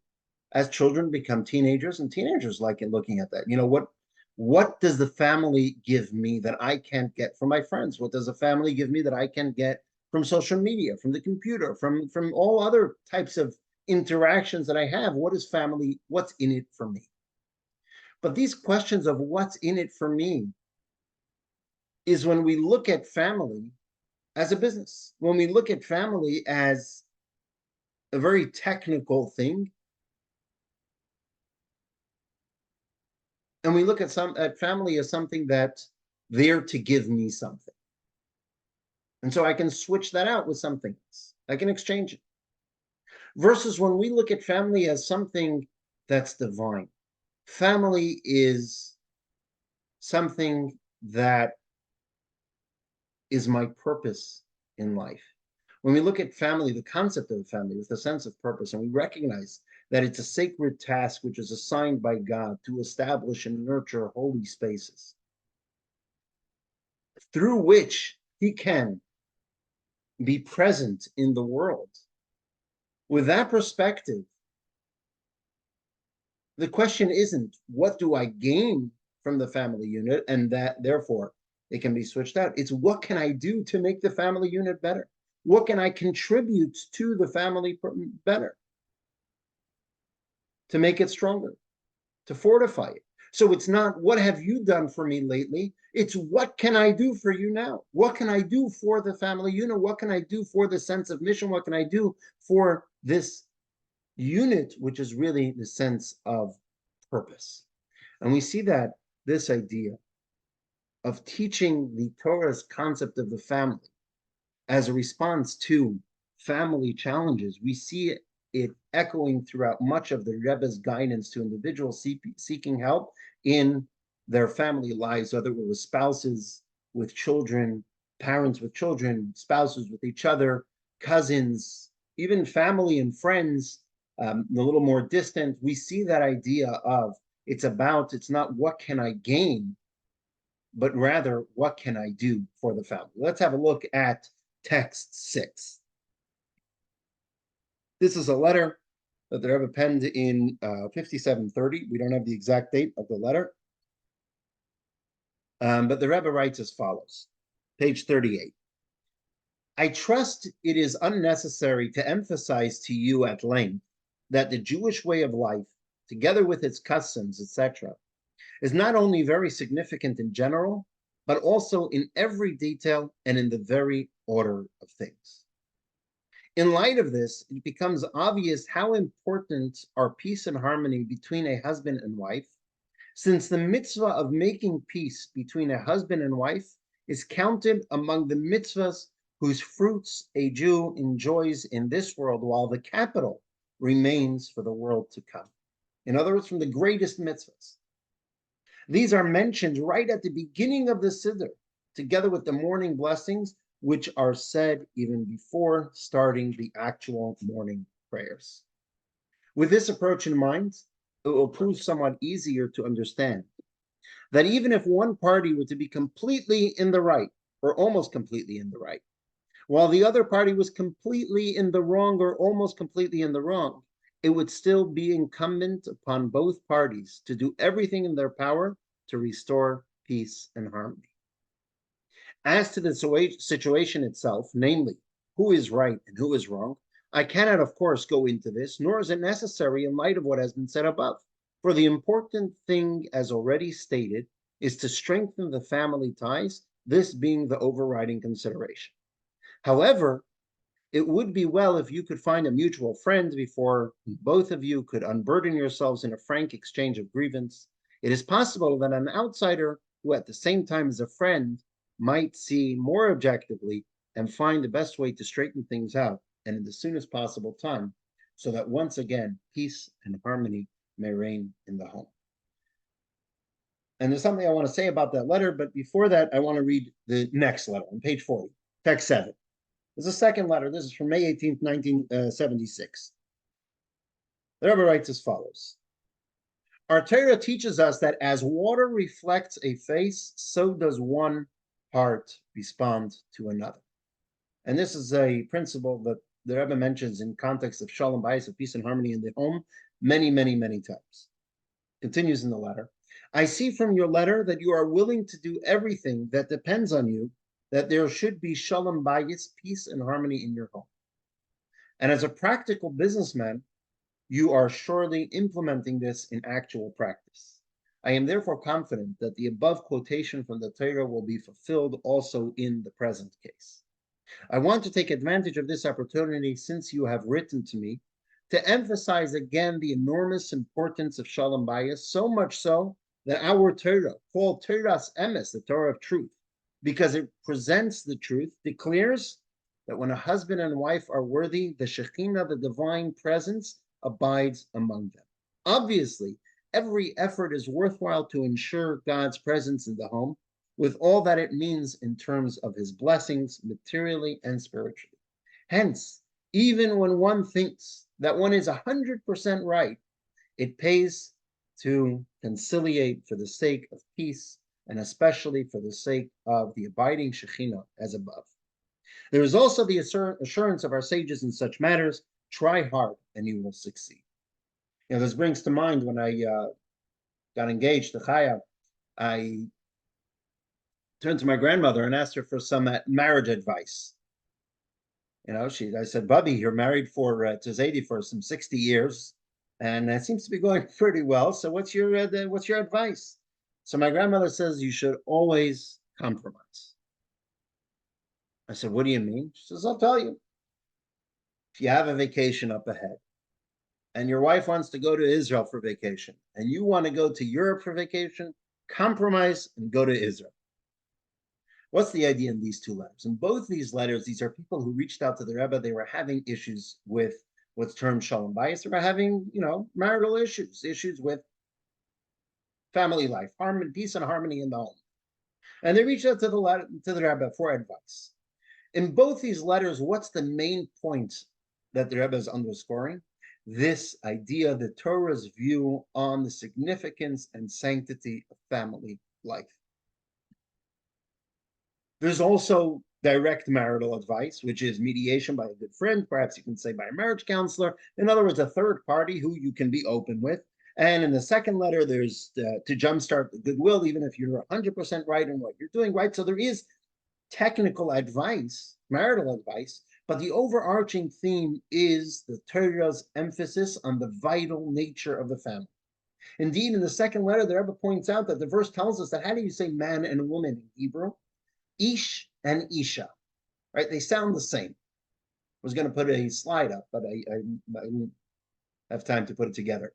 as children become teenagers, and teenagers like it looking at that. You know, what does the family give me that I can't get from my friends? What does the family give me that I can get from social media, from the computer, from all other types of interactions that I have? What is family? What's in it for me? But these questions of what's in it for me is when we look at family as a business, when we look at family as a very technical thing, and we look at family as something that's there to give me something. And so I can switch that out with something else. I can exchange it. Versus when we look at family as something that's divine. Family is something that is my purpose in life. When we look at family, the concept of family with a sense of purpose, and we recognize that it's a sacred task which is assigned by God to establish and nurture holy spaces through which He can be present in the world. With that perspective, the question isn't what do I gain from the family unit and that therefore it can be switched out. It's what can I do to make the family unit better? What can I contribute to the family better? To make it stronger, to fortify it. So it's not what have you done for me lately? It's what can I do for you now? What can I do for the family unit? What can I do for the sense of mission? What can I do for this unit, which is really the sense of purpose? And we see that this idea of teaching the Torah's concept of the family as a response to family challenges, we see it echoing throughout much of the Rebbe's guidance to individuals seeking help in their family lives, whether it was spouses with children, parents with children, spouses with each other, cousins, even family and friends, a little more distant. We see that idea of it's not what can I gain, but rather, what can I do for the family? Let's have a look at text 6. This is a letter that the Rebbe penned in 5730. We don't have the exact date of the letter. But the Rebbe writes as follows, page 38. I trust it is unnecessary to emphasize to you at length that the Jewish way of life, together with its customs, etc., is not only very significant in general, but also in every detail and in the very order of things. In light of this, it becomes obvious how important are peace and harmony between a husband and wife, since the mitzvah of making peace between a husband and wife is counted among the mitzvahs whose fruits a Jew enjoys in this world, while the capital remains for the world to come. In other words, from the greatest mitzvahs. These are mentioned right at the beginning of the Siddur, together with the morning blessings, which are said even before starting the actual morning prayers. With this approach in mind, it will prove somewhat easier to understand that even if one party were to be completely in the right, or almost completely in the right, while the other party was completely in the wrong or almost completely in the wrong, it would still be incumbent upon both parties to do everything in their power to restore peace and harmony. As to the situation itself, namely, who is right and who is wrong, I cannot, of course, go into this, nor is it necessary in light of what has been said above. For the important thing, as already stated, is to strengthen the family ties, this being the overriding consideration. However, it would be well if you could find a mutual friend before both of you could unburden yourselves in a frank exchange of grievance. It is possible that an outsider who at the same time is a friend might see more objectively and find the best way to straighten things out and in the soonest possible time, so that once again, peace and harmony may reign in the home. And there's something I want to say about that letter, but before that, I want to read the next letter on page 40, text 7. There's a second letter. This is from May 18th, 1976. The Rebbe writes as follows. Our Torah teaches us that as water reflects a face, so does one heart respond to another. And this is a principle that the Rebbe mentions in context of Shalom Bayis, of peace and harmony in the home, many, many, many times. Continues in the letter. I see from your letter that you are willing to do everything that depends on you, that there should be Shalom Bayis, peace and harmony in your home. And as a practical businessman, you are surely implementing this in actual practice. I am therefore confident that the above quotation from the Torah will be fulfilled also in the present case. I want to take advantage of this opportunity, since you have written to me, to emphasize again the enormous importance of Shalom Bayis, so much so that our Torah, called Torah's Emes, the Torah of truth, because it presents the truth, declares that when a husband and wife are worthy, the Shekhinah, the divine presence, abides among them. Obviously, every effort is worthwhile to ensure God's presence in the home, with all that it means in terms of his blessings, materially and spiritually. Hence, even when one thinks that one is 100% right, it pays to conciliate for the sake of peace, and especially for the sake of the abiding Shekhinah as above. There is also the assurance of our sages in such matters, try hard and you will succeed. You know, this brings to mind when I got engaged to Chaya, I turned to my grandmother and asked her for some marriage advice. You know, I said, Bubby, you're married to Zaidi for some 60 years, and it seems to be going pretty well. So what's your advice? So my grandmother says you should always compromise. I said, what do you mean? She says, I'll tell you. If you have a vacation up ahead, and your wife wants to go to Israel for vacation, and you want to go to Europe for vacation, compromise and go to Israel. What's the idea in these two letters? In both these letters, these are people who reached out to the Rebbe. They were having issues with what's termed Shalom Bayis. They were having, marital issues with family life, harmony, peace and harmony in the home. And they reached out to the Rebbe for advice. In both these letters, what's the main point that the Rebbe is underscoring? This idea, the Torah's view on the significance and sanctity of family life. There's also direct marital advice, which is mediation by a good friend, perhaps you can say by a marriage counselor. In other words, a third party who you can be open with. And in the second letter, there's to jumpstart the goodwill, even if you're 100% right in what you're doing, right? So there is technical advice, marital advice, but the overarching theme is the Torah's emphasis on the vital nature of the family. Indeed, in the second letter, the Rebbe points out that the verse tells us that how do you say man and woman in Hebrew? Ish and Isha, right? They sound the same. I was going to put a slide up, but I didn't have time to put it together,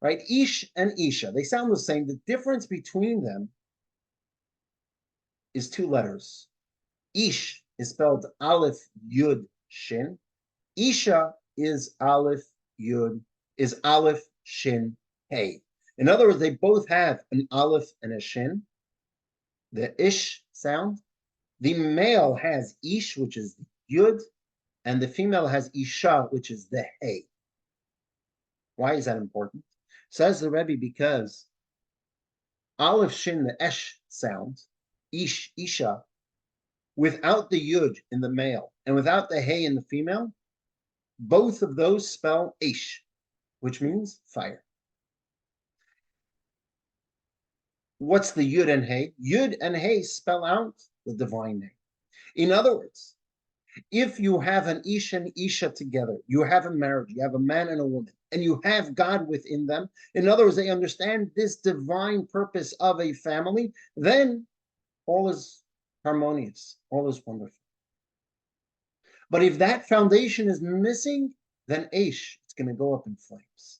right? Ish and Isha, they sound the same. The difference between them is two letters. Ish is spelled Aleph Yud Shin. Isha is Aleph Shin Hey. In other words, they both have an Aleph and a Shin, the Ish sound. The male has Ish, which is the Yud, and the female has Isha, which is the Hey. Why is that important? Says the Rebbe, because Aleph Shin, the Esh sound, Ish, Isha, without the Yud in the male and without the Hey in the female, both of those spell Ish, which means fire. What's the Yud and Hey? Yud and Hey spell out the divine name. In other words, if you have an Ish and Isha together, you have a marriage, you have a man and a woman, and you have God within them, in other words, they understand this divine purpose of a family, then all is harmonious, all is wonderful. But if that foundation is missing, then Ish, it's going to go up in flames.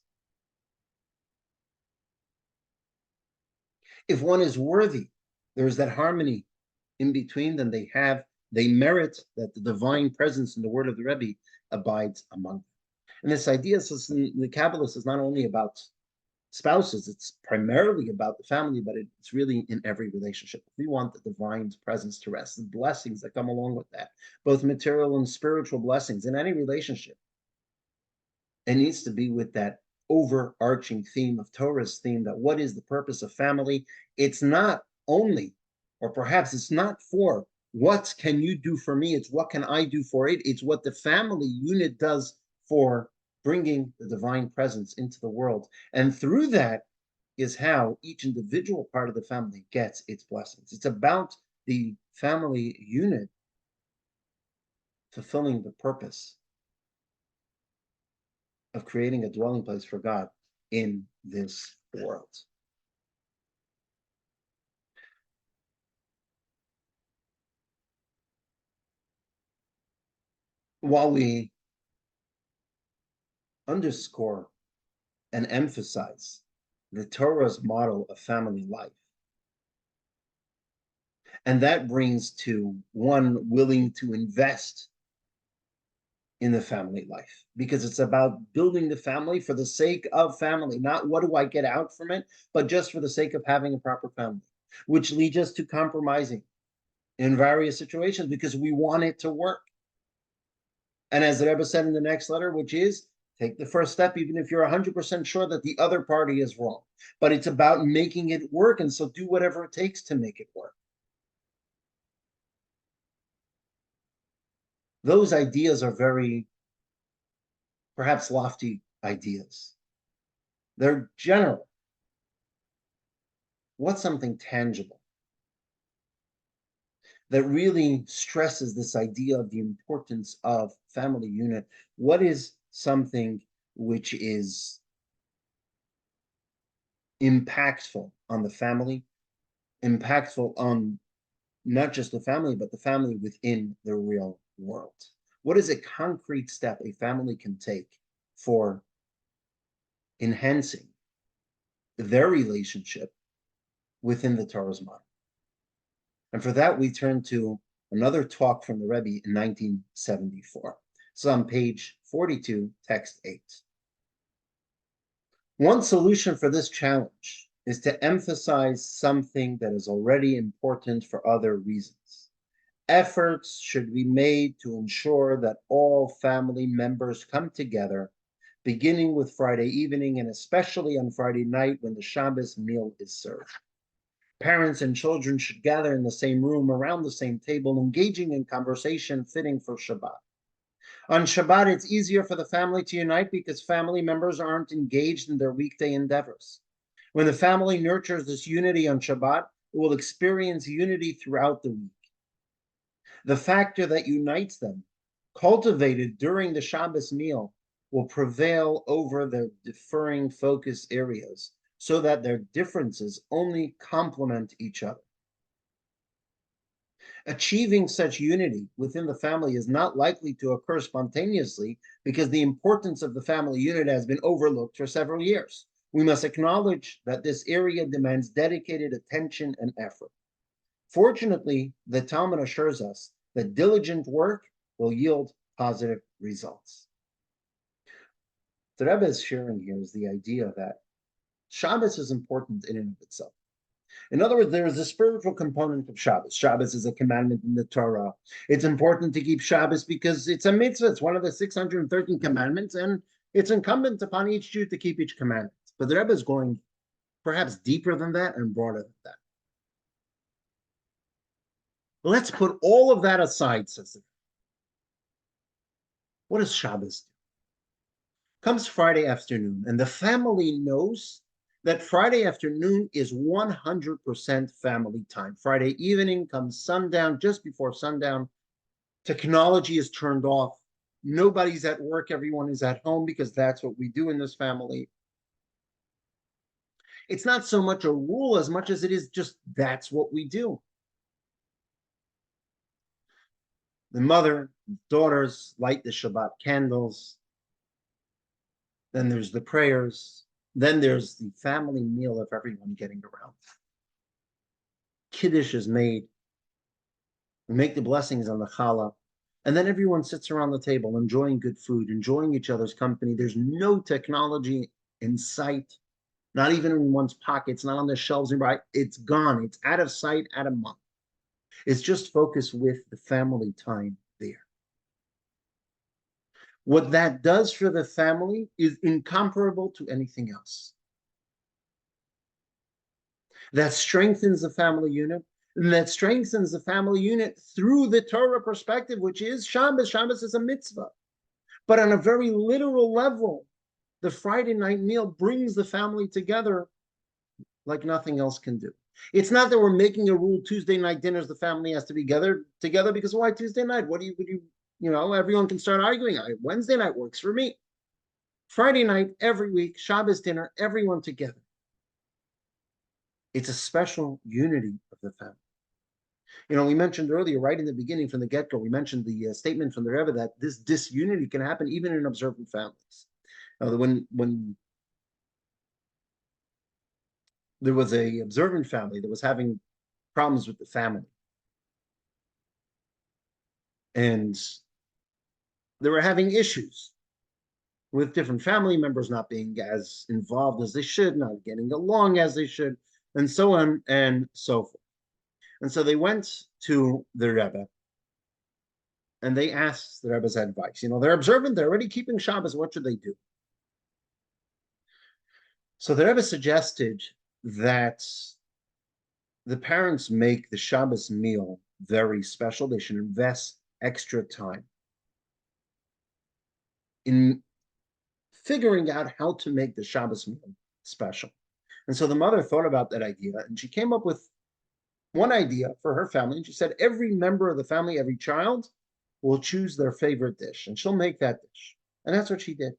If one is worthy, there is that harmony in between, then they merit that the divine presence in the word of the Rebbe abides among them. And this idea in the Kabbalist is not only about spouses, it's primarily about the family, but it's really in every relationship. We want the divine presence to rest, the blessings that come along with that, both material and spiritual blessings in any relationship. It needs to be with that overarching theme of Torah's theme, that what is the purpose of family? It's not only, or perhaps it's not for what can you do for me, it's what can I do for it. It's what the family unit does for bringing the divine presence into the world. And through that is how each individual part of the family gets its blessings. It's about the family unit fulfilling the purpose of creating a dwelling place for God in this world. While we underscore and emphasize the Torah's model of family life, and that brings to one willing to invest in the family life, because it's about building the family for the sake of family, not what do I get out from it, but just for the sake of having a proper family, which leads us to compromising in various situations because we want it to work. And as the Rebbe said in the next letter, which is, take the first step, even if you're 100% sure that the other party is wrong. But it's about making it work, and so do whatever it takes to make it work. Those ideas are very, perhaps lofty ideas. They're general. What's something tangible that really stresses this idea of the importance of family unit? What is something which is impactful on the family, impactful on not just the family, but the family within the real world? What is a concrete step a family can take for enhancing their relationship within the Torah's model? And for that, we turn to another talk from the Rebbe in 1974. So on page 42, text 8. One solution for this challenge is to emphasize something that is already important for other reasons. Efforts should be made to ensure that all family members come together, beginning with Friday evening and especially on Friday night when the Shabbos meal is served. Parents and children should gather in the same room, around the same table, engaging in conversation fitting for Shabbat. On Shabbat, it's easier for the family to unite because family members aren't engaged in their weekday endeavors. When the family nurtures this unity on Shabbat, it will experience unity throughout the week. The factor that unites them, cultivated during the Shabbos meal, will prevail over their differing focus areas so that their differences only complement each other. Achieving such unity within the family is not likely to occur spontaneously because the importance of the family unit has been overlooked for several years. We must acknowledge that this area demands dedicated attention and effort. Fortunately, the Talmud assures us that diligent work will yield positive results. The Rebbe is sharing here is the idea that Shabbos is important in and of itself. In other words, there is a spiritual component of Shabbos. Shabbos is a commandment in the Torah. It's important to keep Shabbos because it's a mitzvah. It's one of the 613 commandments, and it's incumbent upon each Jew to keep each commandment. But the Rebbe is going perhaps deeper than that and broader than that. Let's put all of that aside, says the Rebbe. What does Shabbos do? Comes Friday afternoon, and the family knows that Friday afternoon is 100% family time. Friday evening comes sundown, just before sundown. Technology is turned off. Nobody's at work. Everyone is at home because that's what we do in this family. It's not so much a rule as much as it is just that's what we do. The mother, daughters light the Shabbat candles. Then there's the prayers. Then there's the family meal of everyone getting around. Kiddush is made. We make the blessings on the challah. And then everyone sits around the table enjoying good food, enjoying each other's company. There's no technology in sight, not even in one's pockets, not on the shelves nearby. It's gone. It's out of sight, out of mind. It's just focused with the family time there. What that does for the family is incomparable to anything else. That strengthens the family unit, and that strengthens the family unit through the Torah perspective, which is Shabbos. Shabbos is a mitzvah. But on a very literal level, the Friday night meal brings the family together like nothing else can do. It's not that we're making a rule Tuesday night dinners, the family has to be together because why Tuesday night? Would you know, everyone can start arguing. Wednesday night works for me. Friday night, every week, Shabbos dinner, everyone together. It's a special unity of the family. You know, we mentioned earlier, right in the beginning, from the get-go, we mentioned the statement from the Rebbe that this disunity can happen even in observant families. When there was a observant family that was having problems with the family, and they were having issues with different family members not being as involved as they should, not getting along as they should, and so on and so forth. And so they went to the Rebbe and they asked the Rebbe's advice. You know, they're observant, they're already keeping Shabbos, what should they do? So the Rebbe suggested that the parents make the Shabbos meal very special. They should invest extra time in figuring out how to make the Shabbos meal special. And so the mother thought about that idea, and she came up with one idea for her family. And she said, every member of the family, every child, will choose their favorite dish, and she'll make that dish. And that's what she did.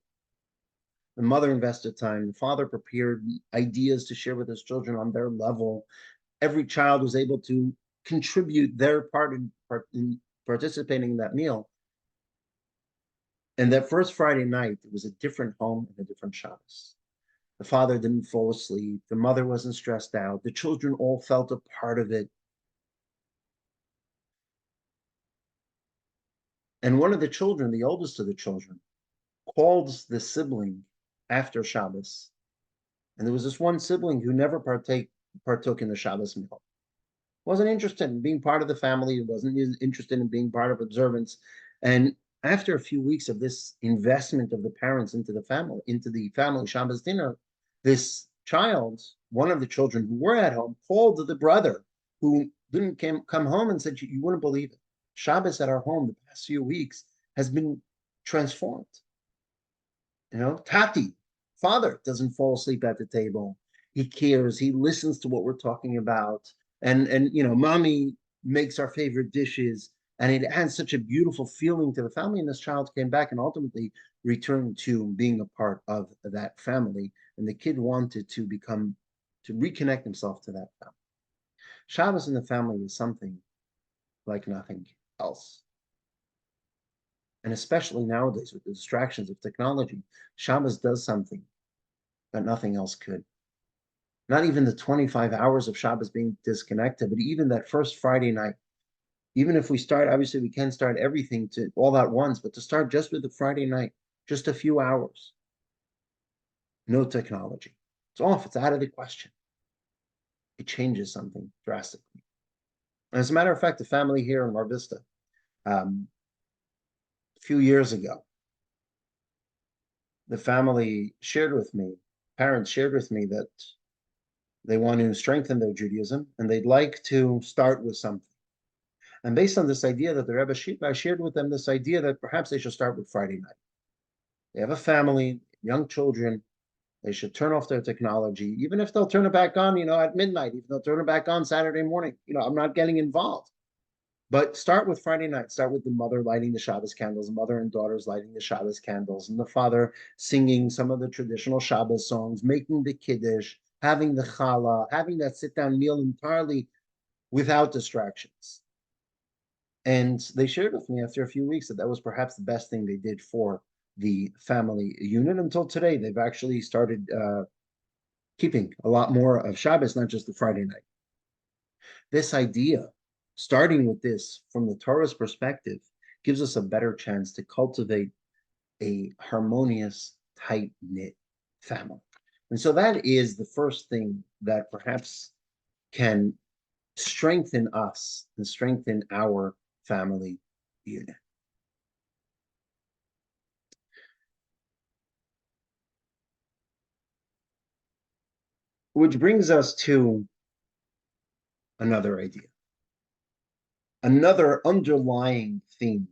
The mother invested time. The father prepared ideas to share with his children on their level. Every child was able to contribute their part in participating in that meal. And that first Friday night, it was a different home and a different Shabbos. The father didn't fall asleep. The mother wasn't stressed out. The children all felt a part of it. And one of the children, the oldest of the children, called the sibling after Shabbos. And there was this one sibling who never partook in the Shabbos meal. Wasn't interested in being part of the family. Wasn't interested in being part of observance. And after a few weeks of this investment of the parents into the family Shabbos dinner, this child one of the children who were at home called the brother who didn't come home and said, you wouldn't believe it. Shabbos at our home the past few weeks has been transformed. Tati, father, doesn't fall asleep at the table. He cares. He listens to what we're talking about. And mommy makes our favorite dishes. And it adds such a beautiful feeling to the family. And this child came back and ultimately returned to being a part of that family. And the kid wanted to reconnect himself to that family. Shabbos in the family is something like nothing else. And especially nowadays with the distractions of technology, Shabbos does something that nothing else could. Not even the 25 hours of Shabbos being disconnected, but even that first Friday night. Even if we start, obviously we can start everything to all at once, but to start just with the Friday night, just a few hours. No technology. It's off, it's out of the question. It changes something drastically. And as a matter of fact, the family here in Mar Vista, a few years ago, the family shared with me, parents shared with me that they want to strengthen their Judaism and they'd like to start with something. And based on this idea that the Rebbe I shared with them this idea that perhaps they should start with Friday night. They have a family, young children, they should turn off their technology, even if they'll turn it back on, at midnight, even they'll turn it back on Saturday morning. I'm not getting involved. But start with Friday night. Start with the mother lighting the Shabbos candles, the mother and daughters lighting the Shabbos candles, and the father singing some of the traditional Shabbos songs, making the Kiddush, having the challah, having that sit-down meal entirely without distractions. And they shared with me after a few weeks that was perhaps the best thing they did for the family unit. Until today, they've actually started keeping a lot more of Shabbos, not just the Friday night. This idea, starting with this from the Torah's perspective, gives us a better chance to cultivate a harmonious, tight-knit family. And so that is the first thing that perhaps can strengthen us and strengthen our family unit. Which brings us to another idea. Another underlying theme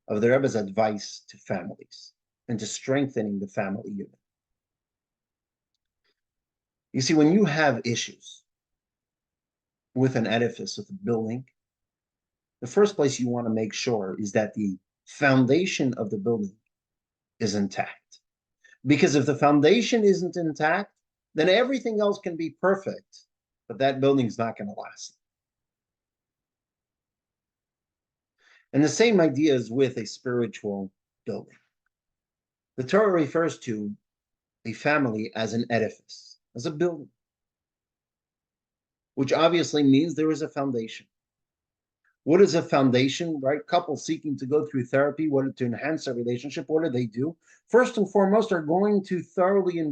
of the Rebbe's advice to families and to strengthening the family unit. You see, when you have issues with an edifice, with a building, the first place you want to make sure is that the foundation of the building is intact. Because if the foundation isn't intact, then everything else can be perfect, but that building's not going to last. And the same idea is with a spiritual building. The Torah refers to a family as an edifice, as a building, which obviously means there is a foundation. What is a foundation, right? Couples seeking to go through therapy, to enhance their relationship, what do? First and foremost, are going to thoroughly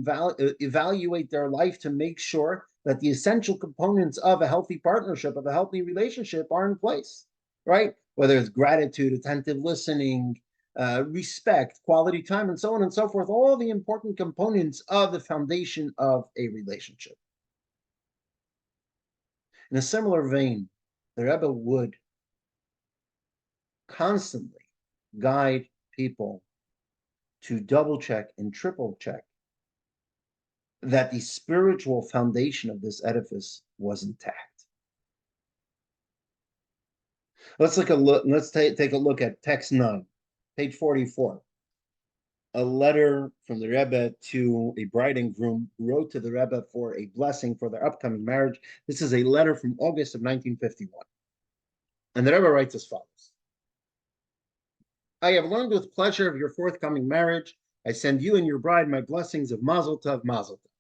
evaluate their life to make sure that the essential components of a healthy partnership, of a healthy relationship, are in place, right? Whether it's gratitude, attentive listening, respect, quality time, and so on and so forth, all the important components of the foundation of a relationship. In a similar vein, the Rebbe would constantly guide people to double check and triple check that the spiritual foundation of this edifice was intact. Let's take a look at text 9, page 44. A letter from the Rebbe to a bride and groom who wrote to the Rebbe for a blessing for their upcoming marriage. This is a letter from August of 1951. And the Rebbe writes as follows. I have learned with pleasure of your forthcoming marriage. I send you and your bride my blessings of Mazel Tov, Mazel Tov.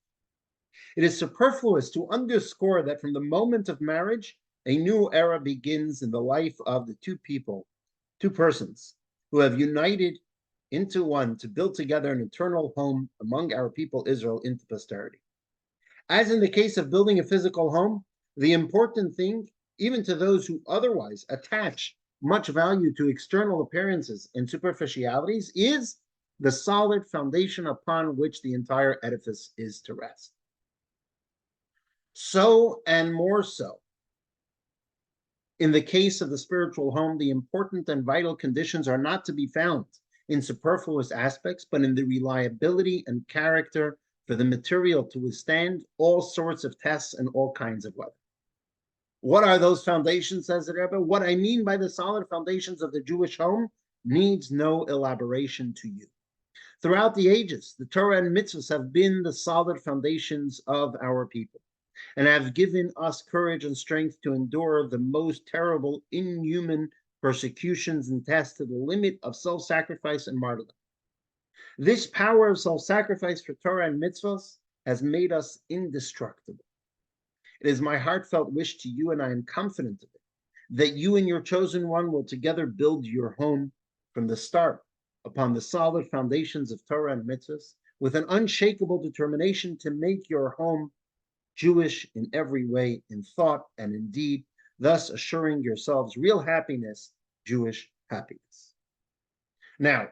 It is superfluous to underscore that from the moment of marriage, a new era begins in the life of the two persons, who have united into one to build together an eternal home among our people Israel into posterity. As in the case of building a physical home, the important thing, even to those who otherwise attach much value to external appearances and superficialities, is the solid foundation upon which the entire edifice is to rest. So and more so, in the case of the spiritual home, the important and vital conditions are not to be found in superfluous aspects, but in the reliability and character for the material to withstand all sorts of tests and all kinds of weather. What are those foundations, says the Rebbe? What I mean by the solid foundations of the Jewish home needs no elaboration to you. Throughout the ages, the Torah and mitzvahs have been the solid foundations of our people and have given us courage and strength to endure the most terrible, inhuman persecutions and tests to the limit of self-sacrifice and martyrdom. This power of self-sacrifice for Torah and mitzvahs has made us indestructible. It is my heartfelt wish to you, and I am confident of it, that you and your chosen one will together build your home from the start upon the solid foundations of Torah and mitzvahs, with an unshakable determination to make your home Jewish in every way, in thought and in deed, thus assuring yourselves real happiness, Jewish happiness. Now,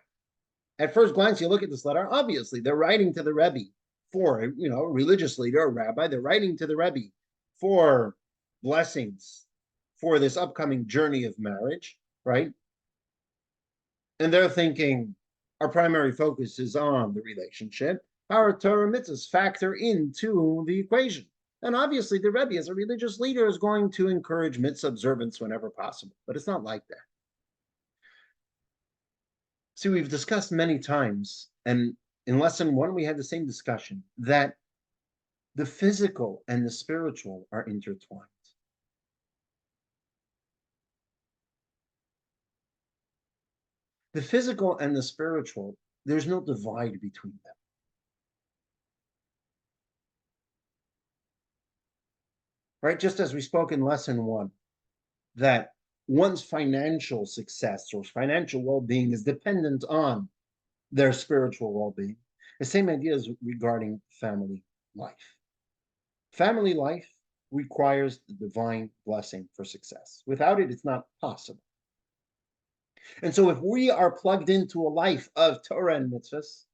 at first glance, you look at this letter, obviously they're writing to the Rebbe for, a religious leader, a rabbi, they're writing to the Rebbe for blessings for this upcoming journey of marriage, right? And they're thinking, our primary focus is on the relationship. Our Torah mitzvahs factor into the equation. And obviously, the Rebbe, as a religious leader, is going to encourage mitzvah observance whenever possible. But it's not like that. See, we've discussed many times, and in lesson 1, we had the same discussion, that the physical and the spiritual are intertwined. The physical and the spiritual, there's no divide between them. Right? Just as we spoke in lesson 1, that one's financial success or financial well-being is dependent on their spiritual well-being. The same idea is regarding family life. Family life requires the divine blessing for success. Without it, it's not possible. And so if we are plugged into a life of Torah and mitzvahs,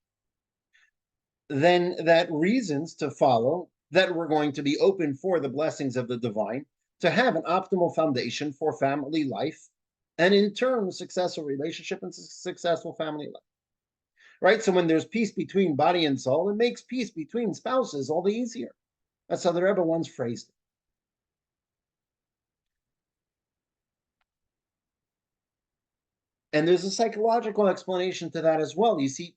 then that reasons to follow that we're going to be open for the blessings of the divine, to have an optimal foundation for family life, and in turn, a successful relationship and successful family life. Right? So when there's peace between body and soul, it makes peace between spouses all the easier. That's how the Rebbe once phrased it. And there's a psychological explanation to that as well. You see,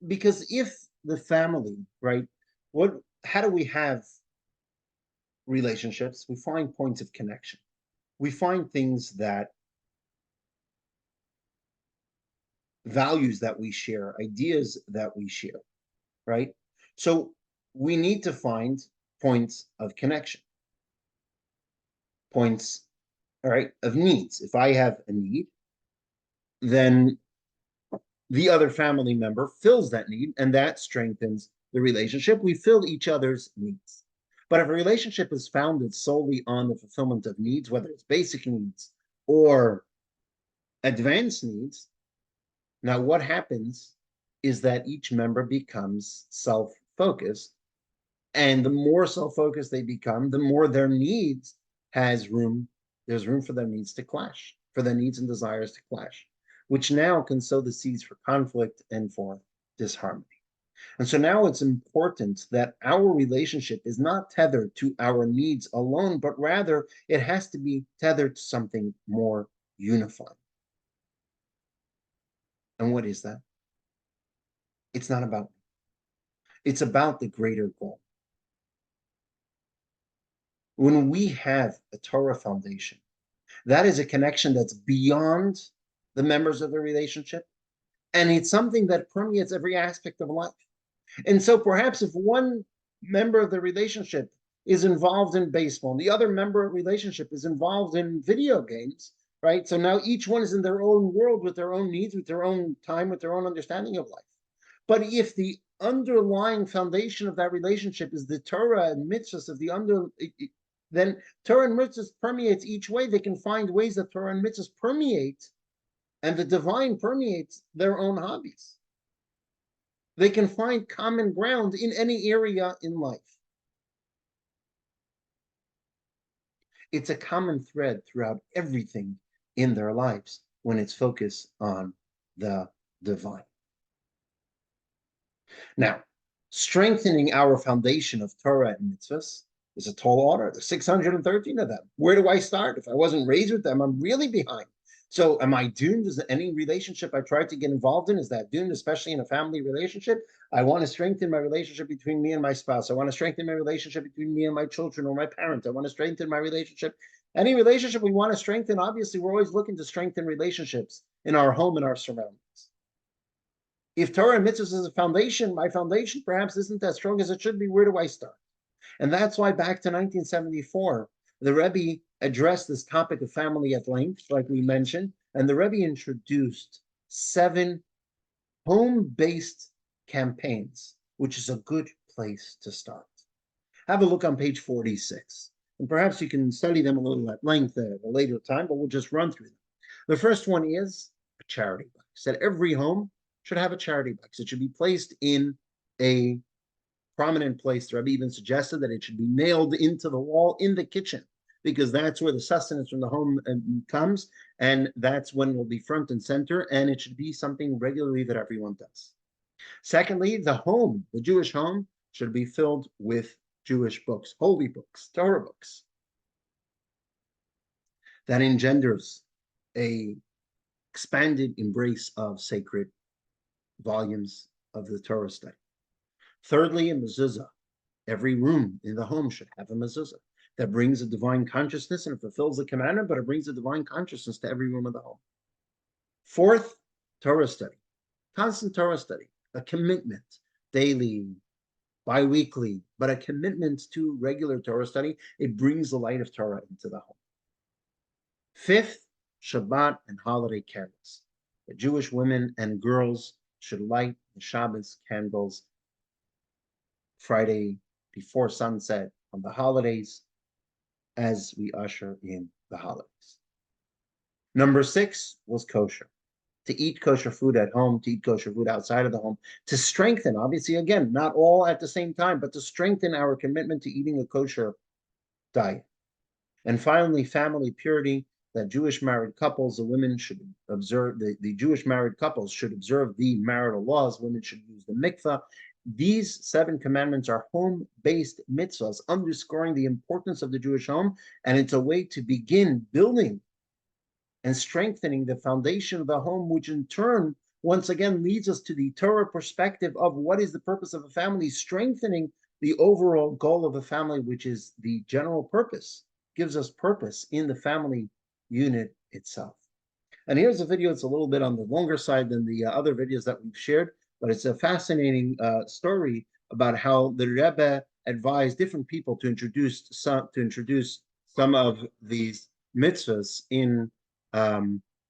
because if the family, right, how do we have relationships? We find points of connection. We find things that, values that we share, ideas that we share, right? So we need to find points of connection, points, all right, of needs. If I have a need, then the other family member fills that need, and that strengthens the relationship. We fill each other's needs. But if a relationship is founded solely on the fulfillment of needs, whether it's basic needs or advanced needs, now what happens is that each member becomes self-focused, and the more self-focused they become, the more their needs there's room for their needs to clash, for their needs and desires to clash, which now can sow the seeds for conflict and for disharmony. And so now it's important that our relationship is not tethered to our needs alone, but rather it has to be tethered to something more unifying. And what is that? It's not about me. It's about the greater goal. When we have a Torah foundation, that is a connection that's beyond the members of the relationship, and it's something that permeates every aspect of life. And so perhaps if one member of the relationship is involved in baseball, and the other member of the relationship is involved in video games, right? So now each one is in their own world with their own needs, with their own time, with their own understanding of life. But if the underlying foundation of that relationship is the Torah and mitzvahs of then Torah and mitzvahs permeates each way. They can find ways that Torah and mitzvahs permeate, and the divine permeates their own hobbies. They can find common ground in any area in life. It's a common thread throughout everything in their lives when it's focused on the divine. Now, strengthening our foundation of Torah and mitzvahs is a tall order. There's 613 of them. Where do I start? If I wasn't raised with them, I'm really behind. So am I doomed? Is any relationship I try to get involved in, is that doomed, especially in a family relationship? I want to strengthen my relationship between me and my spouse. I want to strengthen my relationship between me and my children or my parents. I want to strengthen my relationship. Any relationship we want to strengthen, obviously, we're always looking to strengthen relationships in our home and our surroundings. If Torah and mitzvahs is a foundation, my foundation perhaps isn't as strong as it should be. Where do I start? And that's why back to 1974, the Rebbe addressed this topic of family at length, like we mentioned, and the Rebbe introduced 7 home-based campaigns, which is a good place to start. Have a look on page 46, and perhaps you can study them a little at length at a later time, but we'll just run through them. The first one is a charity box. That every home should have a charity box. It should be placed in a prominent place. The Rebbe even suggested that it should be nailed into the wall in the kitchen, because that's where the sustenance from the home comes, and that's when it will be front and center, and it should be something regularly that everyone does. Secondly, the home, the Jewish home, should be filled with Jewish books, holy books, Torah books. That engenders a expanded embrace of sacred volumes of the Torah study. Thirdly, a mezuzah. Every room in the home should have a mezuzah that brings a divine consciousness and it fulfills the commandment, but it brings a divine consciousness to every room of the home. Fourth, Torah study, constant Torah study, a commitment, daily, bi-weekly, but a commitment to regular Torah study. It brings the light of Torah into the home. Fifth, Shabbat and holiday candles. The Jewish women and girls should light the Shabbos candles Friday before sunset on the holidays as we usher in the holidays. Number 6 was kosher. To eat kosher food at home, to eat kosher food outside of the home, to strengthen, obviously, again, not all at the same time, but to strengthen our commitment to eating a kosher diet. And finally, family purity, that Jewish married couples, the women should observe, the Jewish married couples should observe the marital laws, women should use the mikvah. These 7 commandments are home-based mitzvahs, underscoring the importance of the Jewish home, and it's a way to begin building and strengthening the foundation of the home, which in turn, once again, leads us to the Torah perspective of what is the purpose of a family, strengthening the overall goal of a family, which is the general purpose, gives us purpose in the family unit itself. And here's a video. It's a little bit on the longer side than the other videos that we've shared, but it's a fascinating story about how the Rebbe advised different people to introduce some of these mitzvahs in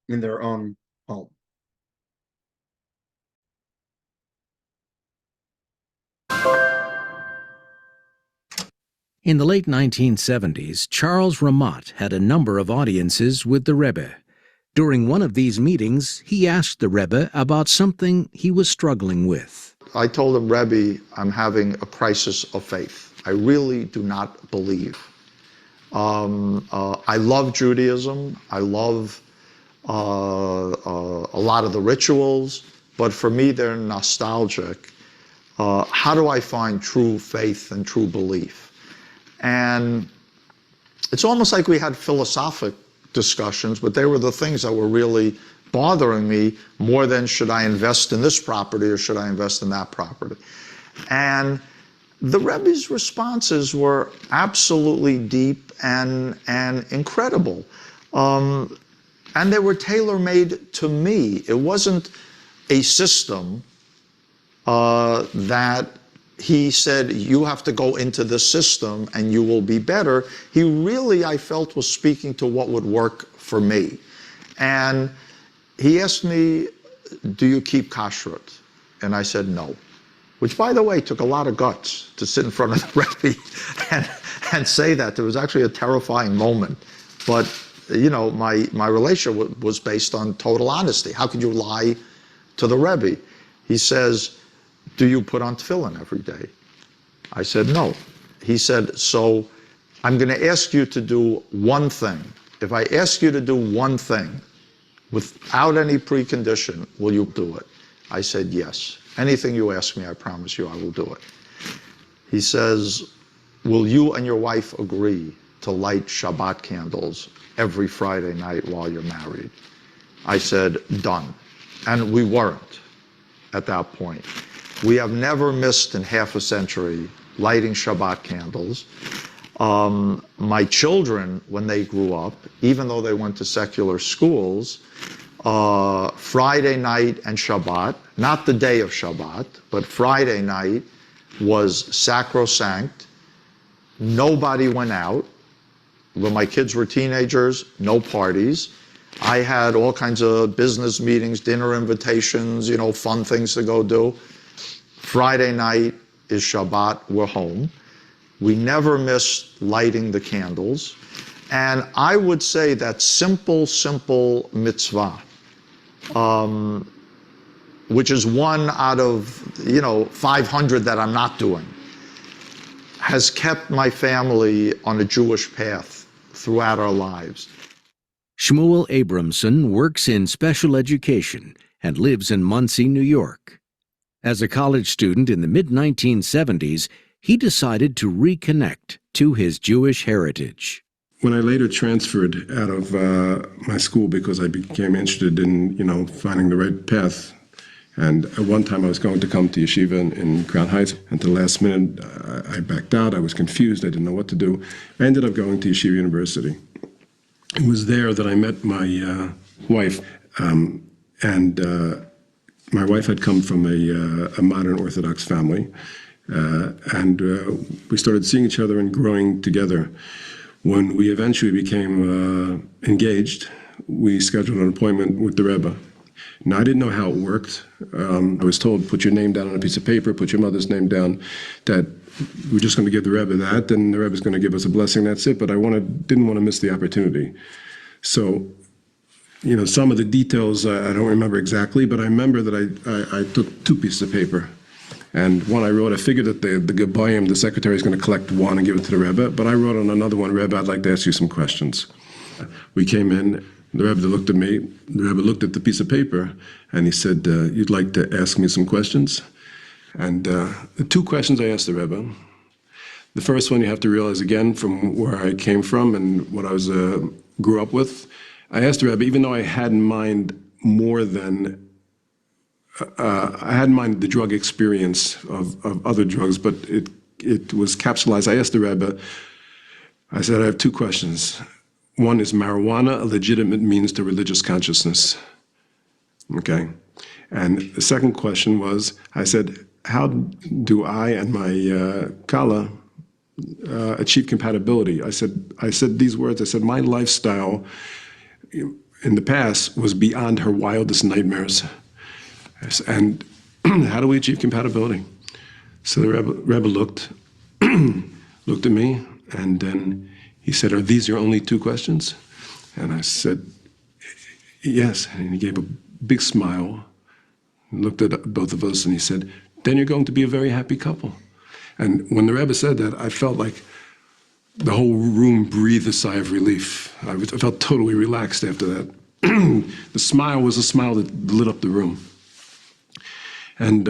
their own home. In the late 1970s, Charles Ramat had a number of audiences with the Rebbe. During one of these meetings, he asked the Rebbe about something he was struggling with. I told him, Rebbe, I'm having a crisis of faith. I really do not believe. I love Judaism. I love a lot of the rituals, but for me, they're nostalgic. How do I find true faith and true belief? And it's almost like we had philosophic discussions, but they were the things that were really bothering me more than should I invest in this property or should I invest in that property. And the Rebbe's responses were absolutely deep and incredible. And they were tailor-made to me. It wasn't a system that he said, you have to go into this system and you will be better. He really, I felt, was speaking to what would work for me. And he asked me, do you keep kashrut? And I said, no. Which, by the way, took a lot of guts to sit in front of the Rebbe and say that. It was actually a terrifying moment. But, you know, my relationship was based on total honesty. How could you lie to the Rebbe? He says, do you put on tefillin every day? I said, no. He said, so I'm going to ask you to do one thing. If I ask you to do one thing without any precondition, will you do it? I said, yes. Anything you ask me, I promise you I will do it. He says, will you and your wife agree to light Shabbat candles every Friday night while you're married? I said, done. And we weren't at that point. We have never missed in half a century lighting Shabbat candles. My children, when they grew up, even though they went to secular schools, Friday night and Shabbat, not the day of Shabbat, but Friday night was sacrosanct. Nobody went out. When my kids were teenagers, no parties. I had all kinds of business meetings, dinner invitations, fun things to go do. Friday night is Shabbat, we're home. We never missed lighting the candles. And I would say that simple mitzvah, which is one out of, 500 that I'm not doing, has kept my family on a Jewish path throughout our lives. Shmuel Abramson works in special education and lives in Monsey, New York. As a college student in the mid-1970s, he decided to reconnect to his Jewish heritage. When I later transferred out of my school because I became interested in, finding the right path, and at one time I was going to come to yeshiva in Crown Heights, and to the last minute I backed out. I was confused. I didn't know what to do. I ended up going to Yeshiva University. It was there that I met my wife, and my wife had come from a modern Orthodox family, and we started seeing each other and growing together. When we eventually became engaged, we scheduled an appointment with the Rebbe. Now, I didn't know how it worked. I was told, put your name down on a piece of paper, put your mother's name down, that we're just going to give the Rebbe that, and the Rebbe's going to give us a blessing, that's it. But I didn't want to miss the opportunity. So, some of the details I don't remember exactly, but I remember that I took 2 pieces of paper. And one I wrote, I figured that the Gebayim, the secretary, is going to collect one and give it to the Rebbe, but I wrote on another one, Rebbe, I'd like to ask you some questions. We came in, the Rebbe looked at me, the Rebbe looked at the piece of paper, and he said, you'd like to ask me some questions? And the 2 questions I asked the Rebbe, the first one you have to realize, again, from where I came from and what I grew up with, I asked the Rebbe, even though I had in mind more than I had in mind the drug experience of other drugs, but it was capsulized. I asked the Rebbe, I said, I have 2 questions. One, is marijuana a legitimate means to religious consciousness? Okay. And the second question was, I said, how do I and my Kala achieve compatibility? I said these words, I said, my lifestyle in the past was beyond her wildest nightmares. And how do we achieve compatibility? So the Rebbe looked at me, and then he said, are these your only 2 questions? And I said, yes. And he gave a big smile, looked at both of us, and he said, then you're going to be a very happy couple. And when the Rebbe said that, I felt like the whole room breathed a sigh of relief. I felt totally relaxed after that. The smile was a smile that lit up the room. And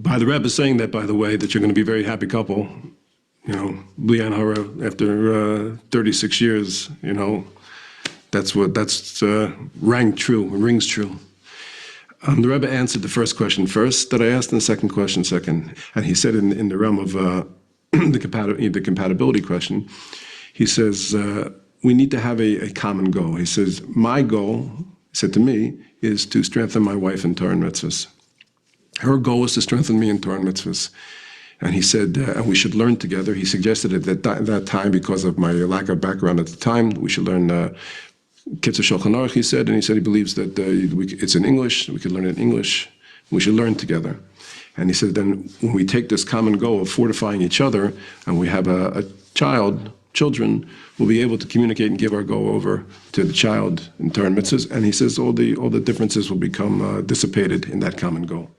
by the Rebbe saying that, by the way, that you're going to be a very happy couple, Lian Hara, after 36 years, that's rang true, rings true. The Rebbe answered the first question first that I asked, and the second question second. And he said in the realm of the compatibility question, he says, we need to have a common goal. He says, my goal, he said to me, is to strengthen my wife in Torah and mitzvahs. Her goal is to strengthen me in Torah and mitzvahs. And he said, and we should learn together. He suggested at that time, because of my lack of background at the time, we should learn Kitzur Shulchan Aruch, he said, and he said he believes that it's in English, we could learn it in English, we should learn together. And he said, then when we take this common goal of fortifying each other, and we have children, we'll be able to communicate and give our goal over to the child in Torah and mitzvahs. And he says all the differences will become dissipated in that common goal.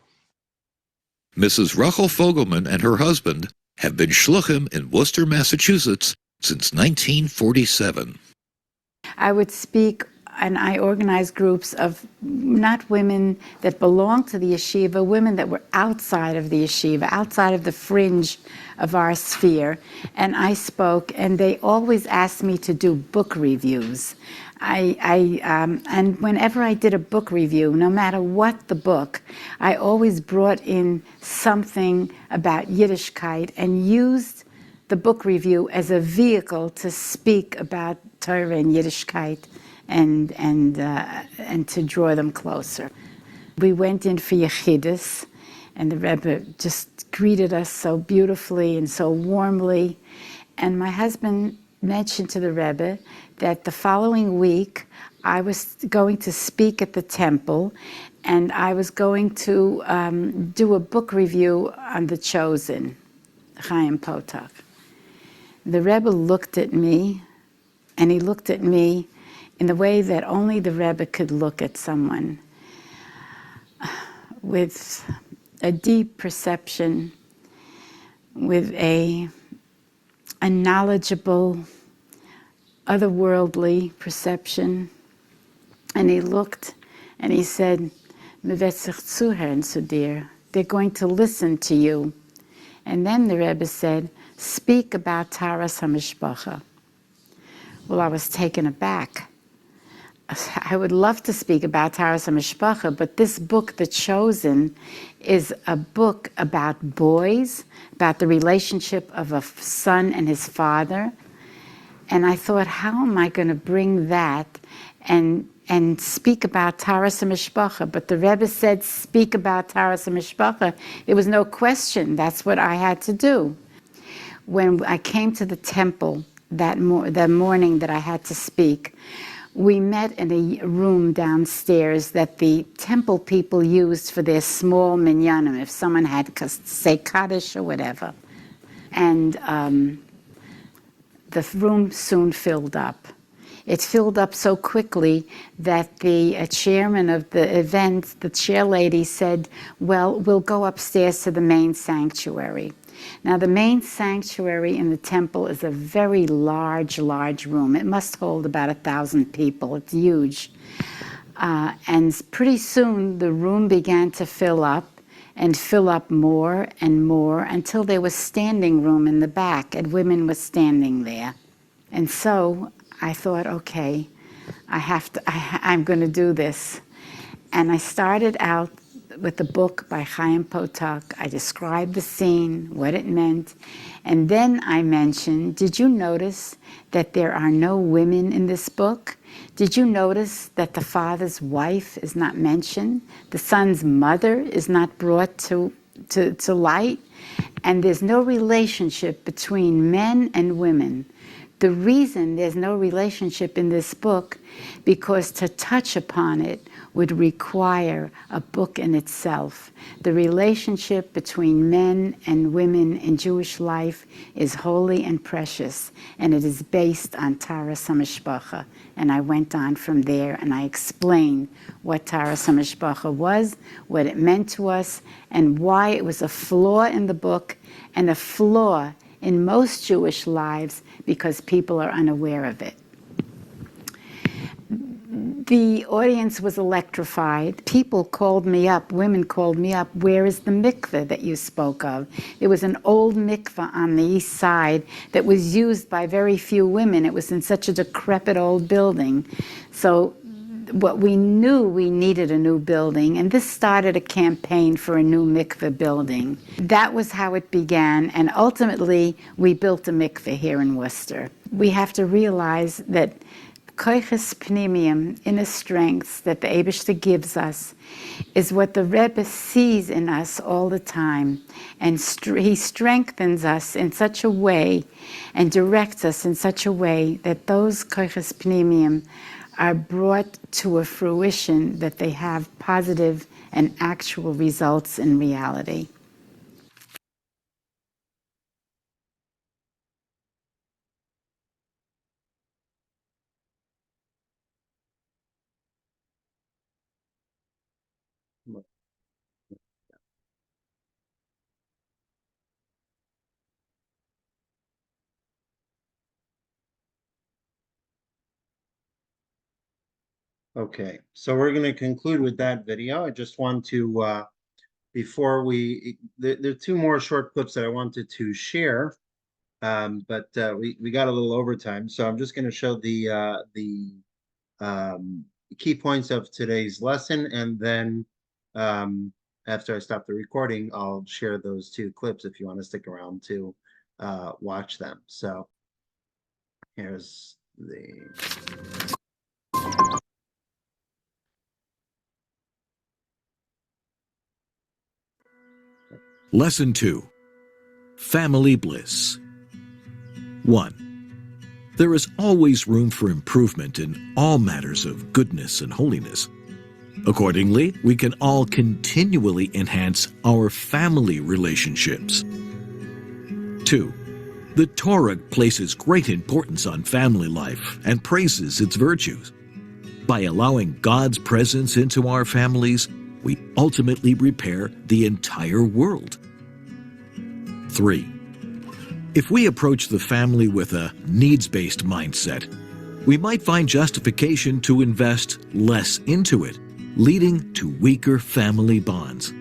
Mrs. Rachel Fogelman and her husband have been shluchim in Worcester, Massachusetts since 1947. I would speak, and I organized groups of not women that belonged to the yeshiva, women that were outside of the yeshiva, outside of the fringe of our sphere. And I spoke, and they always asked me to do book reviews. And whenever I did a book review, no matter what the book, I always brought in something about Yiddishkeit and used the book review as a vehicle to speak about Torah and Yiddishkeit and to draw them closer. We went in for Yechidus, and the Rebbe just greeted us so beautifully and so warmly. And my husband mentioned to the Rebbe that the following week I was going to speak at the temple, and I was going to do a book review on The Chosen, Chaim Potok. The Rebbe looked at me, and he looked at me in the way that only the Rebbe could look at someone, with a deep perception, with a knowledgeable, otherworldly perception. And he looked and he said, "Mevet sich zuhören zu dir." They're going to listen to you. And then the Rebbe said, "Speak about Taras HaMishpacha." Well, I was taken aback. I would love to speak about Taras HaMishpacha, but this book, The Chosen, is a book about boys, about the relationship of a son and his father. And I thought, how am I going to bring that and speak about Taras HaMishpacha? But the Rebbe said, speak about Taras HaMishpacha. There was no question. That's what I had to do. When I came to the temple that morning that I had to speak, we met in a room downstairs that the temple people used for their small minyanim, if someone had to say Kaddish or whatever. And the room soon filled up. It filled up so quickly that the chairman of the event, the chair lady, said, "Well, we'll go upstairs to the main sanctuary." Now, the main sanctuary in the temple is a very large room. It must hold about 1,000 people. It's huge. And pretty soon, the room began to fill up and fill up more and more until there was standing room in the back, and women were standing there. And so I thought, okay, I'm going to do this. And I started out with a book by Chaim Potok. I described the scene, what it meant, and then I mentioned, did you notice that there are no women in this book? Did you notice that the father's wife is not mentioned? The son's mother is not brought to light? And there's no relationship between men and women. The reason there's no relationship in this book, because to touch upon it would require a book in itself. The relationship between men and women in Jewish life is holy and precious, and it is based on Taras HaMishpacha. And I went on from there, and I explained what Taras HaMishpacha was, what it meant to us, and why it was a flaw in the book, and a flaw in most Jewish lives because people are unaware of it. The audience was electrified. People called me up, women called me up, "Where is the mikveh that you spoke of?" There was an old mikveh on the east side that was used by very few women. It was in such a decrepit old building. So what we knew, we needed a new building, and this started a campaign for a new mikveh building. That was how it began, and ultimately we built a mikveh here in Worcester. We have to realize that koiches pnimium, inner strengths that the Eibishter gives us, is what the Rebbe sees in us all the time. And he strengthens us in such a way and directs us in such a way that those koiches pnimium are brought to a fruition that they have positive and actual results in reality. Okay, so we're going to conclude with that video. I just want to, before there are two more short clips that I wanted to share, but we got a little overtime, so I'm just going to show the key points of today's lesson, and then after I stop the recording, I'll share those two clips if you want to stick around to watch them. So here's the... Lesson 2. Family Bliss. 1. There is always room for improvement in all matters of goodness and holiness. Accordingly, we can all continually enhance our family relationships. 2. The Torah places great importance on family life and praises its virtues. By allowing God's presence into our families, we ultimately repair the entire world. 3. If we approach the family with a needs-based mindset, we might find justification to invest less into it, leading to weaker family bonds.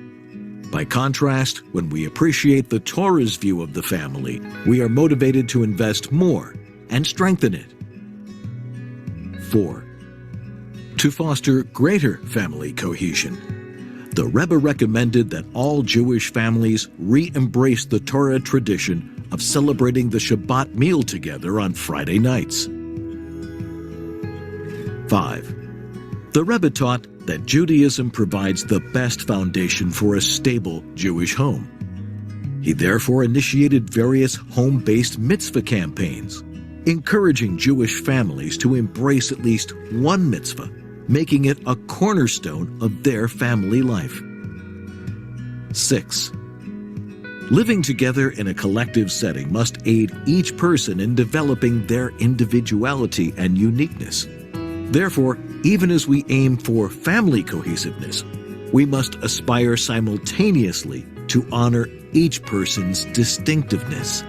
By contrast, when we appreciate the Torah's view of the family, we are motivated to invest more and strengthen it. 4. To foster greater family cohesion, the Rebbe recommended that all Jewish families re-embrace the Torah tradition of celebrating the Shabbat meal together on Friday nights. 5. The Rebbe taught that Judaism provides the best foundation for a stable Jewish home. He therefore initiated various home-based mitzvah campaigns, encouraging Jewish families to embrace at least one mitzvah, making it a cornerstone of their family life. 6. Living together in a collective setting must aid each person in developing their individuality and uniqueness. Therefore, even as we aim for family cohesiveness, we must aspire simultaneously to honor each person's distinctiveness.